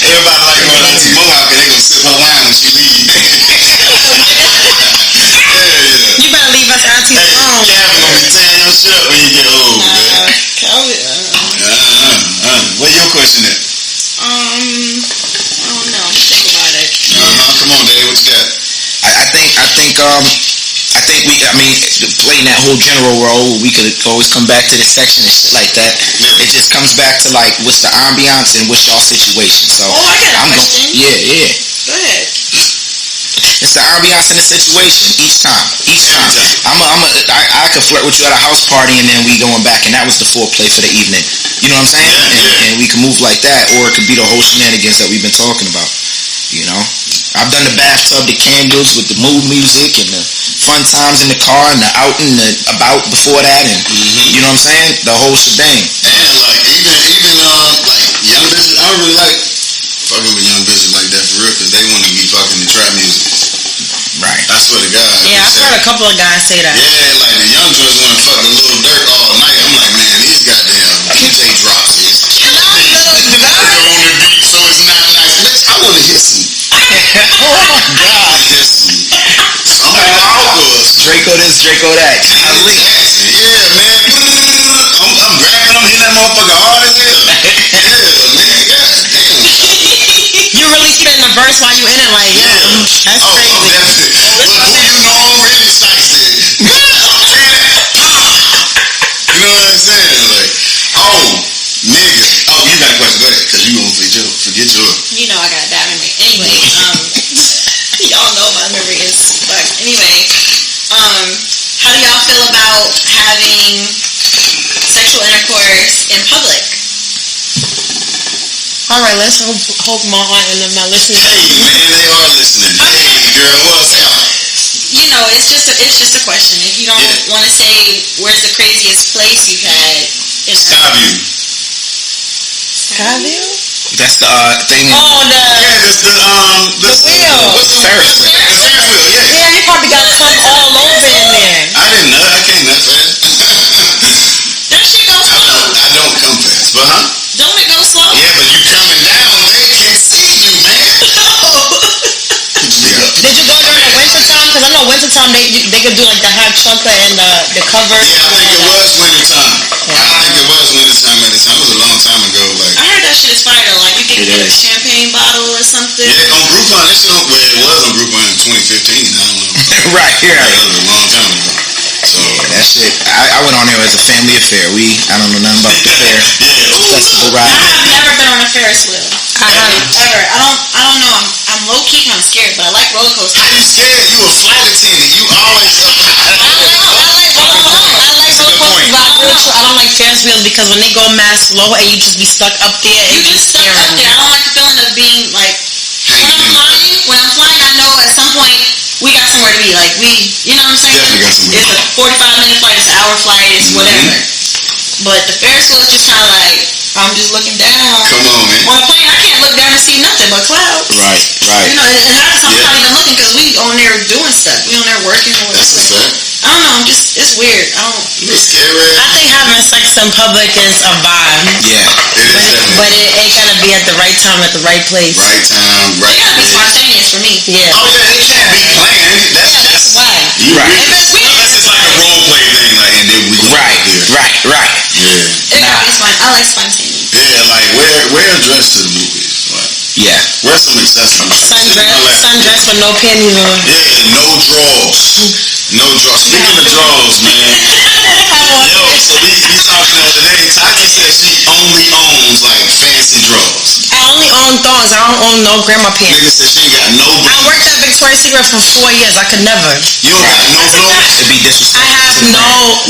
Everybody like when Auntie Mo out, they gonna sip her wine when she leave. You better leave us auntie alone. Calvin gonna be tearing your shit up when you get old, man. Calvin. What your question is? I don't know. Think about it. Come on, Dave. What you got? I think playing that whole general role, we could always come back to the section and shit like that. Yeah. It just comes back to like, what's the ambiance and what's y'all situation. So I got a question. Yeah. Go ahead. It's the ambiance and the situation each time. I could flirt with you at a house party and then we going back, and that was the foreplay for the evening. You know what I'm saying? And we can move like that, or it could be the whole shenanigans that we've been talking about. I've done the bathtub, the candles with the mood music, and the fun times in the car, and the out and the about before that, and you know what I'm saying? The whole shebang. And like even like young bitches, I don't really like fucking with young bitches like that for real, because they want to be fucking the trap music. Right. I swear to God. Yeah, I've heard a couple of guys say that. Yeah, like the young joints want to fuck the little dirt all night. I'm like, man, these goddamn DJ drops is. And I feel on the beat, so it's not nice. Bitch, I want to hear some. Oh my God, hear some. Somebody hours. Draco this, Draco that. Golly. Yeah, man. I'm grabbing them, hitting that motherfucker hard as hell. Yeah, man. God damn. You really spitting a verse while you in it, like, yo, that's crazy. But who you know already cites it. You know what I'm saying? Like, nigga. You got a question. Go ahead, because you gonna forget yours. You know I got that memory. Anyway, y'all know my memory is fucked. Anyway, how do y'all feel about having sexual intercourse in public? All right, let's hope my aunt and them not listening. Hey, man, they are listening. Hey, girl, what's up? It's just a question. If you don't want to say, where's the craziest place you've had in Skyview. Skyview? That's the thing. That's the what's the Ferris wheel? Yeah, you probably got cum all over in there. I didn't know. I can't nut fast. That shit goes slow. I don't come fast, but Don't it go slow? Yeah, but you coming down, they can't see you, man. Did you go during the winter time? Because I know winter time they could do like the hot chocolate and the cover. Yeah, I think it was winter time. I think it was winter time at the time. It was a long time ago. Like I heard that shit is fire though. Like you can get a champagne bottle or something. Yeah, on Groupon. That shit it was on Groupon in 2015. I don't know. Right. That was a long time ago. So that shit, I went on there as a family affair. I don't know nothing about the fair. Festival ride. I have never been on a Ferris wheel. I haven't ever. I don't know. I'm low key kind of scared, but I like roller coasters. How you scared? You a flight attendant. You always. I like roller coasters, but I don't like Ferris wheels because when they go mad slow and you just be stuck up there. You just stuck up there. I don't like the feeling of being like when I'm flying. I know at some point we got somewhere to be. Like you know what I'm saying? Definitely got somewhere. It's a 45-minute flight. It's an hour flight. It's whatever. But the Ferris wheel is just kind of like I'm just looking down. Come on, man. On a plane, I can't look down and see nothing but clouds. Right. You know, and half the time I'm not even looking because we on there doing stuff. We on there working or whatever. That's a fact. I don't know. It's weird. You scary. I think having sex in public is a vibe. Yeah. But it ain't gotta be at the right time at the right place. Right time, right It gotta be place. spontaneous for me. Yeah. Oh yeah, it can't be planned. That's Right. You Right. Unless it's like a role play thing, like, and then we Right. Yeah. It gotta be I like spontaneous. Yeah, like wear a dress to the movies. Like, Yeah. wear some accessories. Sundress with no panties on. Yeah, no drawers. No drawers. Speaking of drawers, man. Yo, so we talking the other day. Tati said she only owns like fancy drawers. I only own thongs. I don't own no grandma Nigga pants. said she ain't got no. I worked at Victoria's Secret for 4 years. I could never. You don't got no clothes. To be I disrespectful. have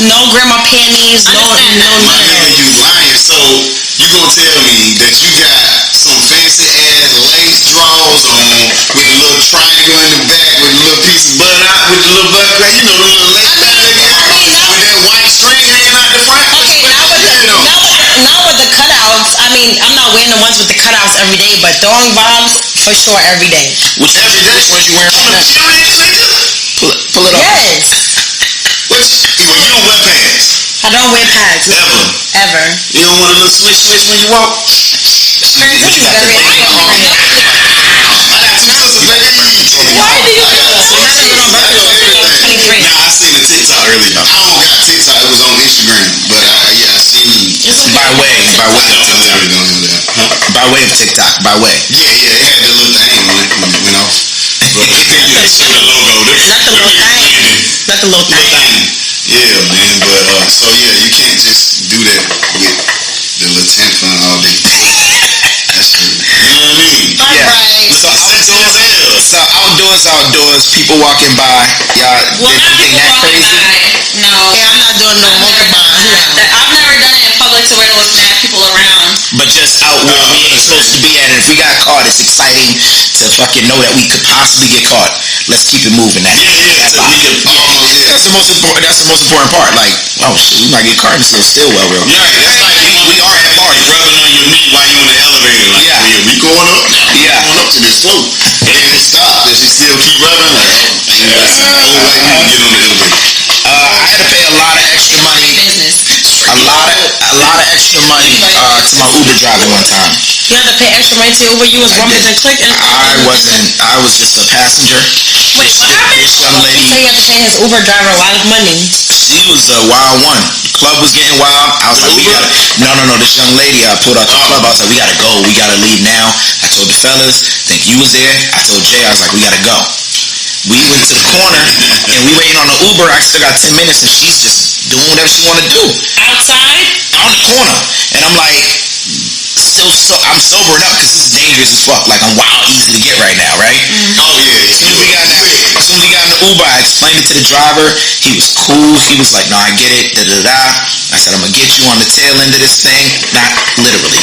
no grandma panties. No My none. nigga, you lying. So you gonna tell me that you got some fancy ass lace drawers on with a little triangle in the back with a little piece of butt out with the little butt crack, you know, the little lace back they be having with that white string hanging out the front. Okay, not with the cutouts. I mean, I'm not wearing the ones with the cutouts every day, but thong bobs for sure every day. Which Every day. ones you wearing right now? Pull it up. Yes. Well, you don't wear pants. I don't wear pads. Ever. You don't want a little swish when you walk. This is very I got twins, baby. Why do you do that? I had it on birthday. Nah, I seen the TikTok earlier. I don't got TikTok. It was on Instagram, but I seen. By way of I literally don't have that. Huh? by way of TikTok. By way. Yeah, it had the little thing on it when it went off. But yeah, so the logo. Not the little thing. Not the little Little thing. thing. Yeah, man. But so yeah, you can't just do that with the little tampon all day. That's true. You know what I mean? Alright. So Sexy as hell. outdoors, people walking by. Y'all, Well, they not think people that walking crazy. by. No. Yeah, I'm not doing no walking by. I've never done it in public to where there was mad people around. But just out where we ain't supposed to be at. And if we got caught, it's exciting to fucking know that we could possibly get caught. Let's keep it moving. That's the most important. That's the most important part. Like, oh shit, we might get caught and still well real. Yeah, it's like we are at a party. Rubbing on your knee while you in the elevator. Like, Yeah. we going up. Yeah. Going up to this slope. And it stopped. And she still keep rubbing. Like, man, that's the only way we can get on the elevator. I had to pay a lot of extra money. Business. A lot of extra money to my Uber driver one time. You had to pay extra money to Uber. You was bumping and clicking. I was just a passenger. Wait, what happened? This young He lady, said you had to pay his Uber driver a lot of money. she was a wild one. The club was getting wild. I was like, we gotta. No. This young lady, I pulled out the club. I was like, we gotta go. We gotta leave now. I told the fellas, think you was there. I told Jay, I was like, we gotta go. We went to the corner and we waiting on the Uber. I still got 10 minutes and she's just doing whatever she want to do Outside? on the corner. And I'm like, I'm sobering up because this is dangerous as fuck. Like, I'm wild easy to get right now, right? Oh, yeah. As soon as we got in the Uber, I explained it to the driver. He was cool. He was like, no, I get it. Da-da-da. I said, I'm going to get you on the tail end of this thing. Not literally.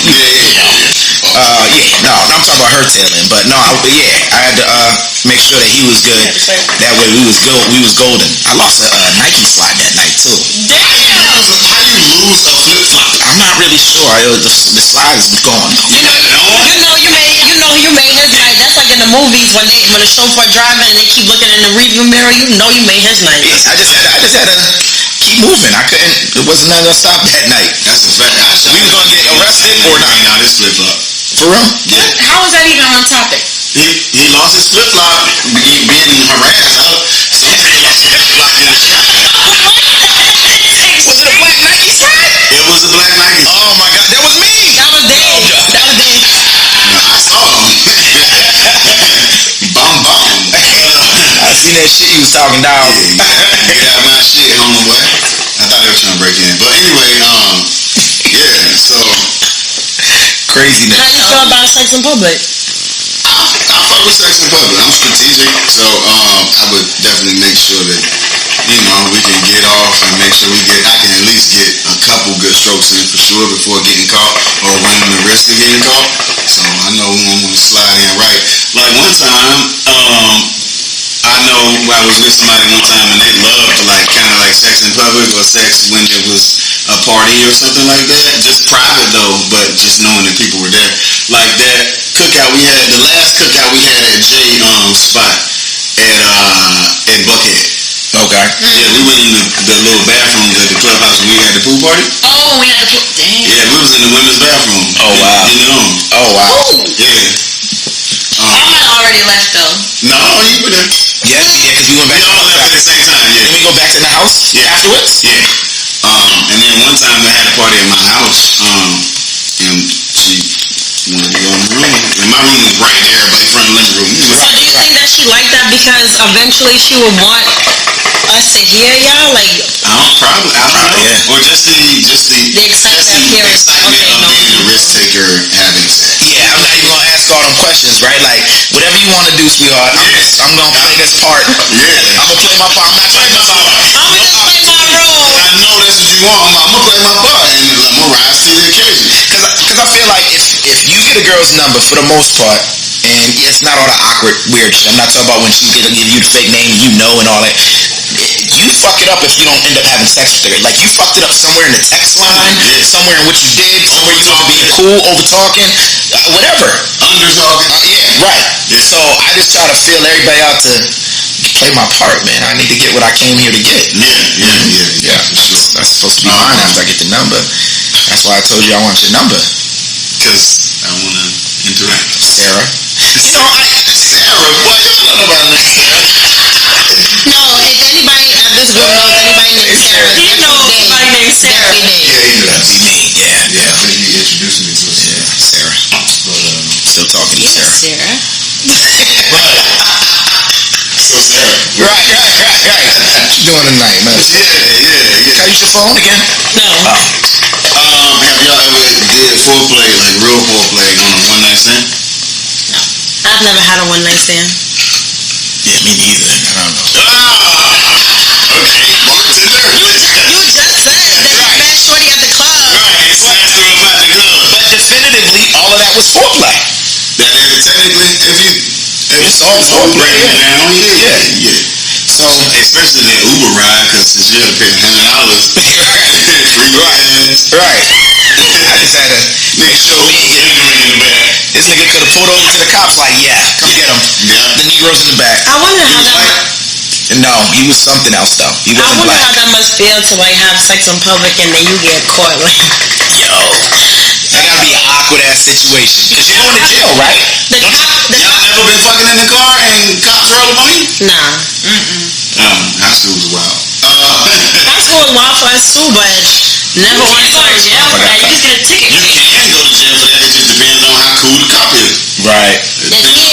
No, I'm talking about her tail end. But no, I had to make sure that he was good. That way we was golden. I lost a Nike slide that night, too. How do you lose a flip-flop? I'm not really sure. The slide is gone. You know you made his night. That's like in the movies when the chauffeur driving and they keep looking in the rearview mirror. You know you made his night. I just had to keep moving. I couldn't. There wasn't nothing gonna stop that night. That's a fact. We was gonna get arrested or not. Now this flip-flop. For real? Yeah. How is that even on topic? He lost his flip-flop being harassed. Some nigga lost a flip-flop in the shop. Was it a black Nike slide? It was a black Nike. Oh my god, that was me. That was dead. I saw him. Bomb. I seen that shit you was talking down. Get out my shit, homeboy. I thought they were trying to break in. But anyway, so Craziness. How you feel about sex in public? I fuck with sex in public. I'm strategic, so I would definitely make sure that we can get off and make sure I can at least get a couple good strokes in for sure before getting caught or running the risk of getting caught. So I know when I'm gonna slide in right. Like one time, I know I was with somebody one time and they loved like kind of like sex in public or sex when it was a party or something like that. Just private though, but just knowing that people were there. Like that cookout we had, the last cookout we had at J spot at Buckhead. Okay. Yeah, we went in the little bathrooms at the clubhouse when we had the pool party. Oh, we had to put. Dang. Yeah, we was in the women's bathroom. Oh wow. Oh wow. Ooh. Yeah. I had already left though. No, you were there. Yeah, because we went back. We all left at the same time. Yeah. Then we go back to the house afterwards. Yeah. And then one time we had a party at my house. And she wanted to go in the room, and my room was right there room. So do you think that she liked that because eventually she would want us to hear y'all? Like, Probably, I don't know. Yeah. Or just the excitement of hearing. excitement Okay, of no. being a risk taker having sex. Yeah, I'm not even gonna ask all them questions, right? Like, whatever you want to do, sweetheart. I'm gonna play this part. Yeah. I'm gonna play my part. I'm not talking about. I'm gonna just play my role. I know that's what you want. I'm gonna play my part and I'm gonna rise to the occasion. Cause I feel like if you get a girl's number for the most part, and it's not all the awkward weird shit. I'm not talking about when she's gonna give you the fake name and you know and all that. You fuck it up if you don't end up having sex with her. Like, you fucked it up somewhere in the text line, somewhere in what you did, somewhere you was being cool, over talking, whatever. Under talking. Yeah, right. Yeah. So I just try to feel everybody out to play my part, man. I need to get what I came here to get. Yeah. For sure. That's supposed to be mine after I get the number. That's why I told you I want your number. Because I want to interact. Sarah. Sarah, boy, you don't know about this, Sarah. No, if anybody at this group knows anybody named Sarah, He knows somebody named Sarah. Definitely Yeah, he That'd does. be me. Yeah. I think he introduced me to it. Yeah, Sarah. But, Still talking to Sarah. Sarah. so Sarah. Right. What you doing tonight, man? Yeah. Can I use your phone again? No. Have y'all ever did foreplay, like real foreplay, on a one night stand? I've never had a one night stand. Yeah, me neither. I don't know. Okay, bartender. You just said that you met shorty at the club. Right, it's snatched her up at the club. But definitively, all of that was foreplay. That technically, It's all foreplay. break it down, yeah. So, Especially that Uber ride, because the shit pay $100 free gas. right. I just had to Make sure lingering in the back. This nigga could have pulled over to the cops like, yeah, come get him. Yeah. The Negroes in the back. I wonder He how was that. like, No, he was something else though. He I wasn't wonder black. how that must feel to like have sex in public and then you get caught. Like, Yo, that gotta be an awkward ass situation. Cause you're going to jail, right? the cop. y'all never been fucking in the car and cops roll up on you? Nah. High school was wild. High school was wild for us too, but never You went can't go to jail for that. You just get a ticket. You can go to jail for that. It just depends on how cool the cop is. Right. It depends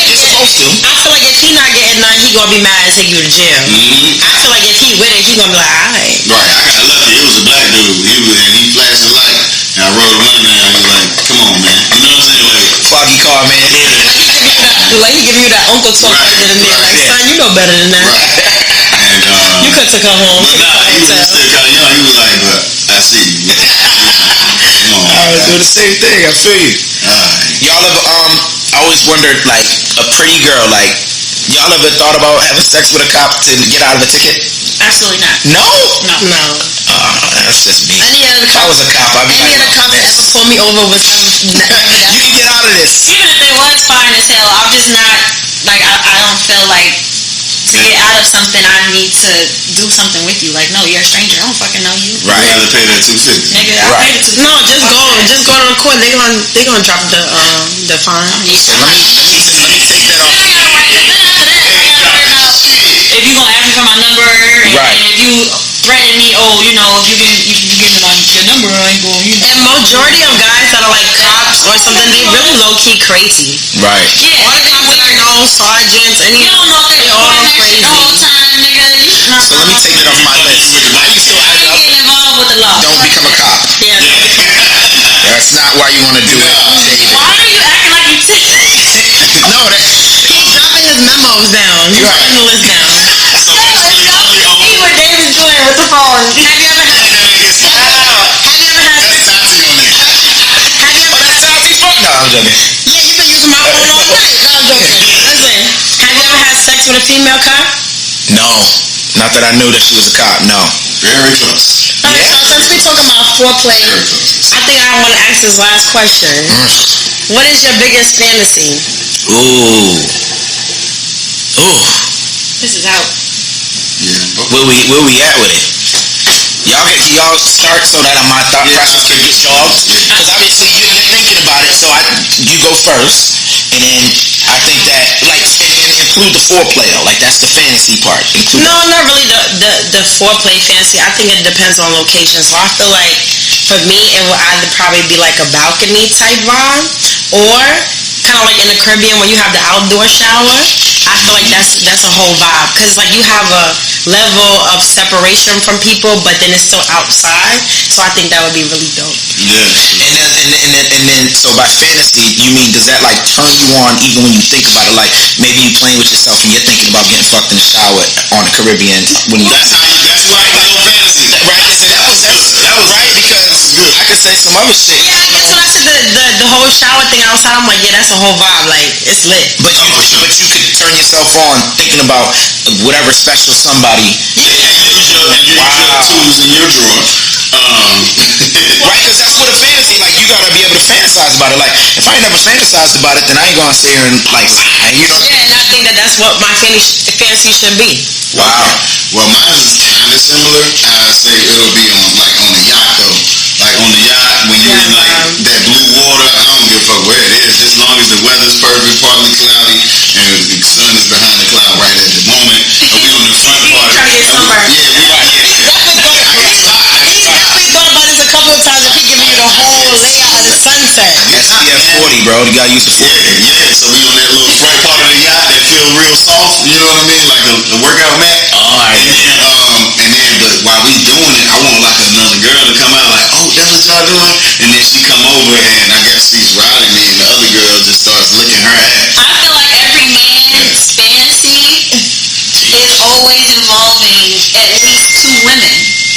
You're supposed to. I feel like if he not getting none, he gonna be mad and take you to jail. I feel like if he with it, he gonna be like, alright. Right, I got lucky. It was a black dude. He flashed the light. And I rolled the window down. He was like, come on, man. You know what I'm saying? Like, Foggy car, man. Like he give you that uncle talk Right, in the mirror, like, right. son, you know better than that. and, You could took her home. but nah, he was just still kind of young. He was like, but I see you. Come on, I would do man. the same thing. I feel you. Y'all ever I always wondered, like, a pretty girl, like, y'all ever thought about having sex with a cop to get out of a ticket? Absolutely not. No. No. That's just me. Any other If I was a cop, I'd be Any like, other cops ever pull me over with some you can get out of this. Even if they was fine as hell, I'm just not, like, I don't feel like to get out of something, I need to do something with you. Like, no, you're a stranger. I don't fucking know you. Right. You rather pay that $250. Nigga, I Right. paid it to No, just go to the court. They gonna drop the fine. So let me take that off. Then after that, I gotta worry about if you gonna ask me for my number, and, Right. and if you threaten me, oh, you know, if you give me my your number, I ain't going, you know. And majority of guys that are like cops or something, they really low key crazy. Right. Yeah, All the cops that I know, sergeants, any you don't know if they they're all doing that shit the whole crazy. time, nigga. So let me take that off my list. I used to I ain't getting involved with the law. don't become a cop. Yeah. That's not why you want to do it, David. Why are you acting like you tick? No, that. He's dropping his memos down. He's Right. writing the list down. So basically, only on See what David's doing with the phone. Have you ever had that nigga get some. That's Tati on it. Oh, that's Tati fuck. No, I'm joking. Yeah, you been using my phone all night. No, I'm joking. Listen, have you ever had sex with a female cop? No, not that I knew that she was a cop. No. Very close. Alright, so since we talking about foreplay, Very close. I think I want to ask this last question. What is your biggest fantasy? Ooh. This is out. Yeah. Where we at with it? Y'all start so that my thought process can get jogged. Because obviously you're thinking about it, so you go first, and then I think that and include the foreplay though. Like that's the fantasy part. Include No, not really the foreplay fantasy. I think it depends on location. So I feel like for me, it would either probably be like a balcony type vibe, or kind of like in the Caribbean when you have the outdoor shower. I feel like that's a whole vibe because like you have a level of separation from people, but then it's still outside. So I think that would be really dope. Yeah. And then so by fantasy, you mean does that like turn you on even when you think about it? Like maybe you playing with yourself and you're thinking about getting fucked in the shower on the Caribbean when you. That's right. Little fantasy. Right. That was right because I could say some other shit. Yeah, I guess when I said the whole shower thing outside, I'm like, yeah, that's a whole vibe. Like it's lit. But you could turn yourself on thinking about whatever special somebody. And use your tools in your drawer. Right, because that's what a fantasy. Like you gotta be able to fantasize about it. Like if I ain't never fantasized about it, then I ain't gonna sit here and like, you know. Yeah, and I think that's what my fantasy should be. Wow. Well, mine is kind of similar. I say it'll be on the yacht though. Like on the yacht when you're in like that blue water. I don't give a fuck where it is, just as long as the weather's perfect, partly cloudy, and the sun is behind the cloud right at the moment. I'll be on the front part. Trying to get sunburned. Yeah. Thought about this a couple of times. If he giving you the whole layout of the sunset. SPF 40, bro. You gotta use the 40. Yeah. So we on that little front part of the yacht that feels real soft. You know what I mean? Like a workout mat. Alright. And then, but while we doing it, I want like another girl to come out like, oh, that's what y'all doing. And then she come over and I guess she's riding me, and the other girl just starts licking her ass. I feel like every man's fantasy is always involving at least two women.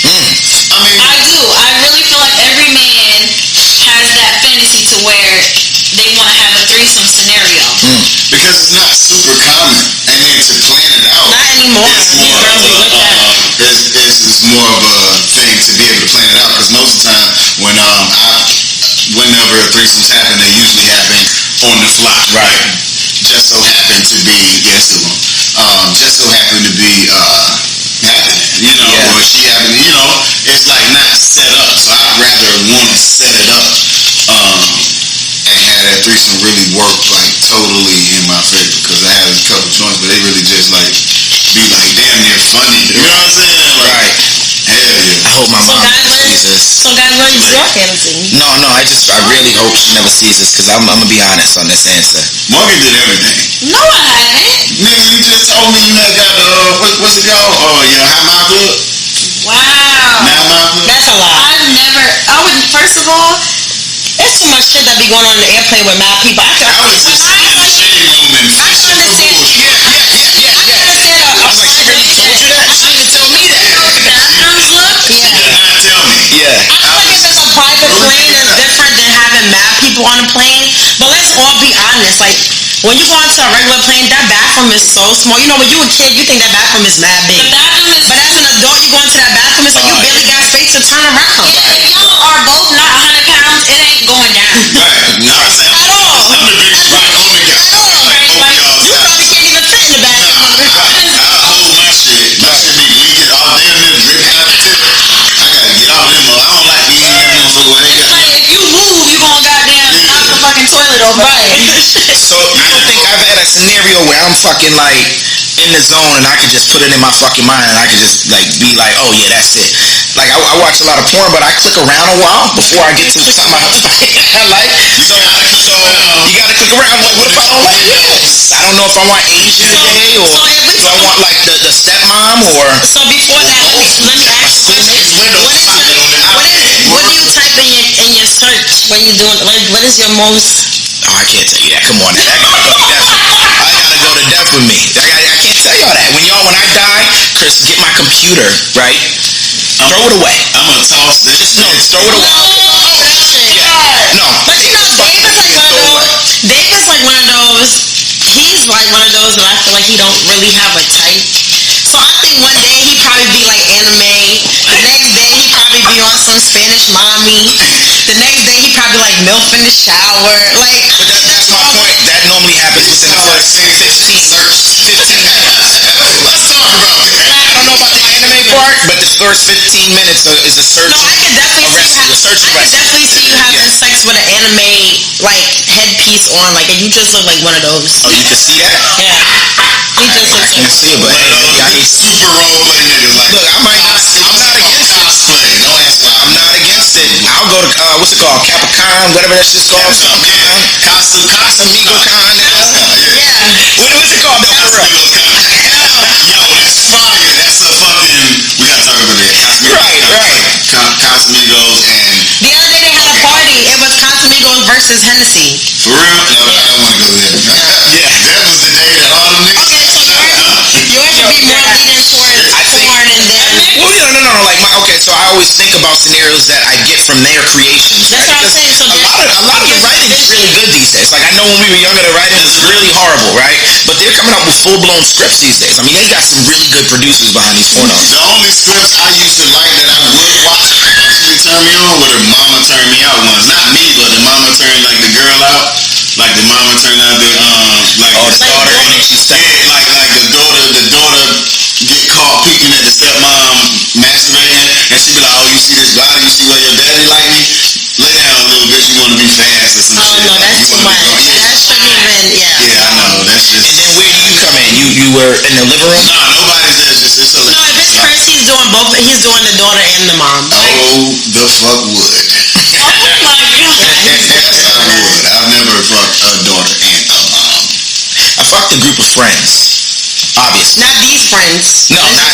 I do. I really feel like every man has that fantasy to where they want to have a threesome scenario. Because it's not super common, and then to plan it out. Not anymore. It's more of it's more of a thing to be able to plan it out. Because most of the time, whenever threesomes happen, they usually happen on the fly. Right. Just so happen to be just so happen to be happening, or she happened, it's like not set up. So I'd rather want to set it up and have that threesome really work like totally in my favor, because I had a couple joints, but they really just like be like damn near funny. You know what I'm saying? Like, right. Hell yeah. I hope my mom never sees this. So guys, what is your fantasy? No, I really hope she never sees this, because I'm gonna be honest on this answer. Morgan did everything. No, I haven't. Nigga, you just told me you got what's it called? Oh, your high mouth hood? Wow. Mouth hood? That's a lot. First of all, There's too much shit that be going on in the airplane with mad people. I was just in the shade room and I can understand. I was like, she really told you that? She didn't tell me that. bathrooms look. not tell me. Yeah. I feel like if it's a private plane, it's different than having mad people on the plane. But let's all be honest. Like, when you go into a regular plane, that bathroom is so small. You know, when you a kid, you think that bathroom is mad big. The bathroom is. But as an adult, you go into that bathroom, it's like you barely got space to turn around. Yeah, if y'all are both not 100 pounds, it ain't going down. Right. No, I'm saying At all. I'm the biggest black on the guy. Right? Like, you probably can't even fit in the bathroom. I hold my shit. My shit be leaking all damn near dripping out the tip. I gotta get all them. I don't like being in them motherfuckers. They got Like, if you move, you gonna goddamn knock the fucking toilet over. So you don't think I've had a scenario where I'm fucking like in the zone and I can just put it in my fucking mind and I can just like be like, oh yeah, that's it. Like I watch a lot of porn, but I click around a while before I get to the time I like. So you gotta click around. I'm like, what if I don't want this? I don't know if I want Asian today or if I want like the stepmom or. So before that, let me ask you a question. What do you type in your search when you doing? Like, what is your most? Oh, I can't tell you that. Come on, now. I gotta go to death with me. I can't tell y'all that. When I die, Chris, get my computer, right? Throw it away. I'm gonna toss that. Just no, throw it away. Oh, that's it. No. But you know, David's like one of those. David's like one of those. He's like one of those that I feel like he don't really have a type. So I think one day he'd probably be like anime. The next day he'd probably be on some Spanish mommy. The next day he'd probably like MILF in the shower. Like, But that's my point. That normally happens within the first 15 minutes. Let's talk about it. I don't know about the anime part, but the first 15 minutes is a search. no, I can definitely see you having sex with an anime like headpiece on, like, and you just look like one of those. Oh, you can see that? Yeah. He just I looks can't see it, but hey, maybe I need Super role play niggas like Look, I'm not against it. cosplay. Don't answer. I'm not against it. it? I'll go to what's it called? Capricorn, whatever that shit's called. Casa Casamigo Con. Yeah. What's it called? That's for real. Yo, that's fire. That's a fucking. We gotta talk about that. Casamigos and. The other day they had a party. It was Casamigos versus Hennessy. For real? No, I don't want to go there. Yeah, that was the day that all them niggas. Okay, so yours would be more leaning towards porn and then. Well, no. Like so I always think about scenarios that I get from their creations. That's what I'm saying. So a lot of the writing is really good these days. Like I know when we were younger, the writing was really horrible, right? But they're coming out with full-blown scripts these days. I mean, they got some really good producers behind these pornos. The only scripts I used to like that I would watch actually turn me on were the mama turned me out ones. Not me, but the mama turned like the girl out. Like the mama turned out the like the daughter and she's like the daughter get caught peeking at the stepmom masturbating, and she be like, "Oh, you see this body? You see where your daddy like me? Lay down a little bit. You want to be fast or some shit? No, that's too much. That shouldn't even. Yeah. Yeah, I know. That's just. And then where do you come in? You were in the living room? No, nobody's there. It's a. No, if it's Chris, he's doing both. He's doing the daughter and the mom. Oh, the fuck would. Oh my god. Yes, I would. I've never fucked a daughter and a mom. I fucked a group of friends. Obviously. Not these friends. No, not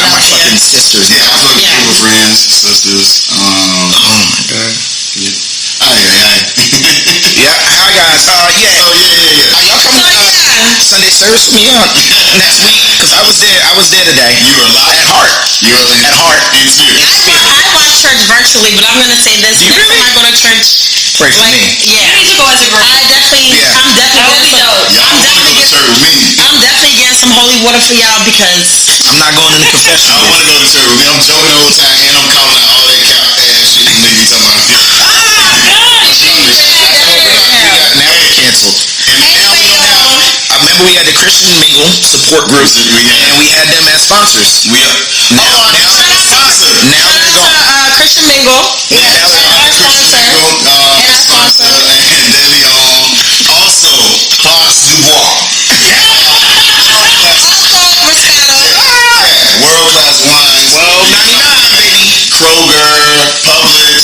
my fucking sisters. Yeah, I fucked a group of friends, sisters. Oh my god. Yeah. Yeah, hi guys. Yeah. Y'all coming Sunday service for me next week? Because I was there today. You were live at Heart. You were at Heart. In spirit. I watch church virtually, but I'm gonna say this: next time I go to church, pray for me. Yeah, you need to go as a group. I'm definitely That getting some. With me. I'm definitely getting some holy water for y'all because I'm not going in the confession. I want to go to church with me. I'm joking the whole time, and I'm calling out all that cap ass shit that niggas be talking about. Jesus. Now we're canceled. I remember we had the Christian Mingle support group, and we had them as sponsors. Now they're gone. Christian Mingle. Now they're gone. And our sponsor. And De Leon. Also, Clark's Dubois. World class wines. $12.99, baby. Kroger, Publix,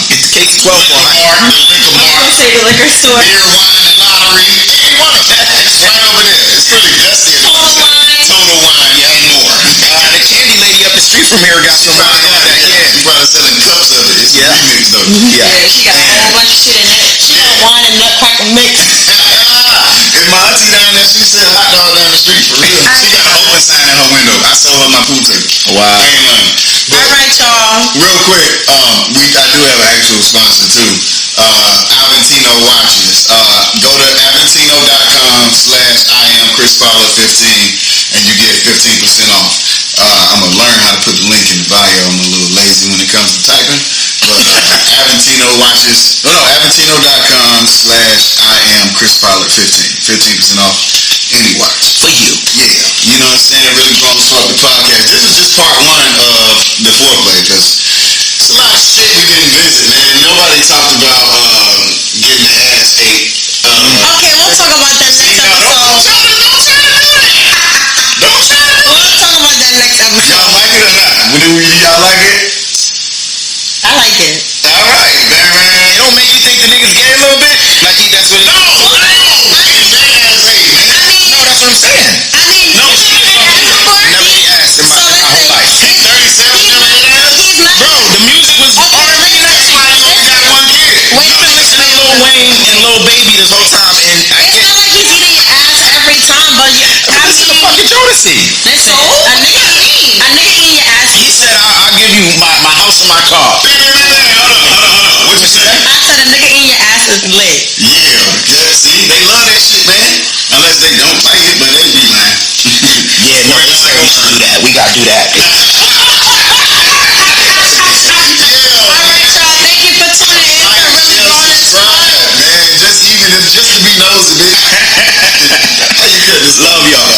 It's case 12 for Mart, the Liquor Mart, Say the liquor store. Beer, Wine, and Lottery. Any one of them. It's right over there. It's really, that's it. Total Wine. Total Wine, yeah, and more. The candy lady up the street from here got some wine like that. Yeah. She probably selling cups of it. It's a remix though. Yeah. She got a whole bunch of shit in it. She got wine and nutcracker mix. And my auntie down there, she sell hot dogs down the street for real. She got an open sign in her window. I sold her my food turkey. Wow. I ain't lying. But All right, y'all. real quick, I do have an actual sponsor too. Aventino watches. Go to aventino.com/IamChrisFowler15 and you get 15% off. I'm gonna learn how to put the link in the bio. I'm a little lazy when it comes to typing. But Aventino watches. Aventino.com/IamChrisFowler15. 15% off any watch. For you. Yeah, you know what I'm saying? Really gonna fuck the podcast. This is just part one of the foreplay because it's a lot of shit we didn't visit, man. Nobody talked about getting the ass ate. Okay, we'll talk about that next episode. Don't try to do it. We'll talk about that next episode. Y'all like it or not? Y'all like it? I like it. All right, man. It don't make you think the niggas gay a little bit? Like that's what No, getting that ass ate, man. No, that's what I'm saying. No, she Never ate ass in my whole life. 37 never ate ass? Bro, the music was R&B. That's why he only got one kid. No, she listened to Lil Wayne and Lil Baby this whole time, and I It's can't. not like he's eating your ass every time, but Listen to fucking Jodeci. listen, a nigga eating your ass. He said, I'll give you my house and my car. Hold on. What you say? I said a nigga eating your ass is lit. Yeah, see, they love that shit, man. Unless they don't like it, but they be lying. Yeah, no, they said we should do that. We gotta do that. All right, y'all. Thank you for tuning in to Really Grown and Smart. Man, just to be nosy, bitch. Just love y'all.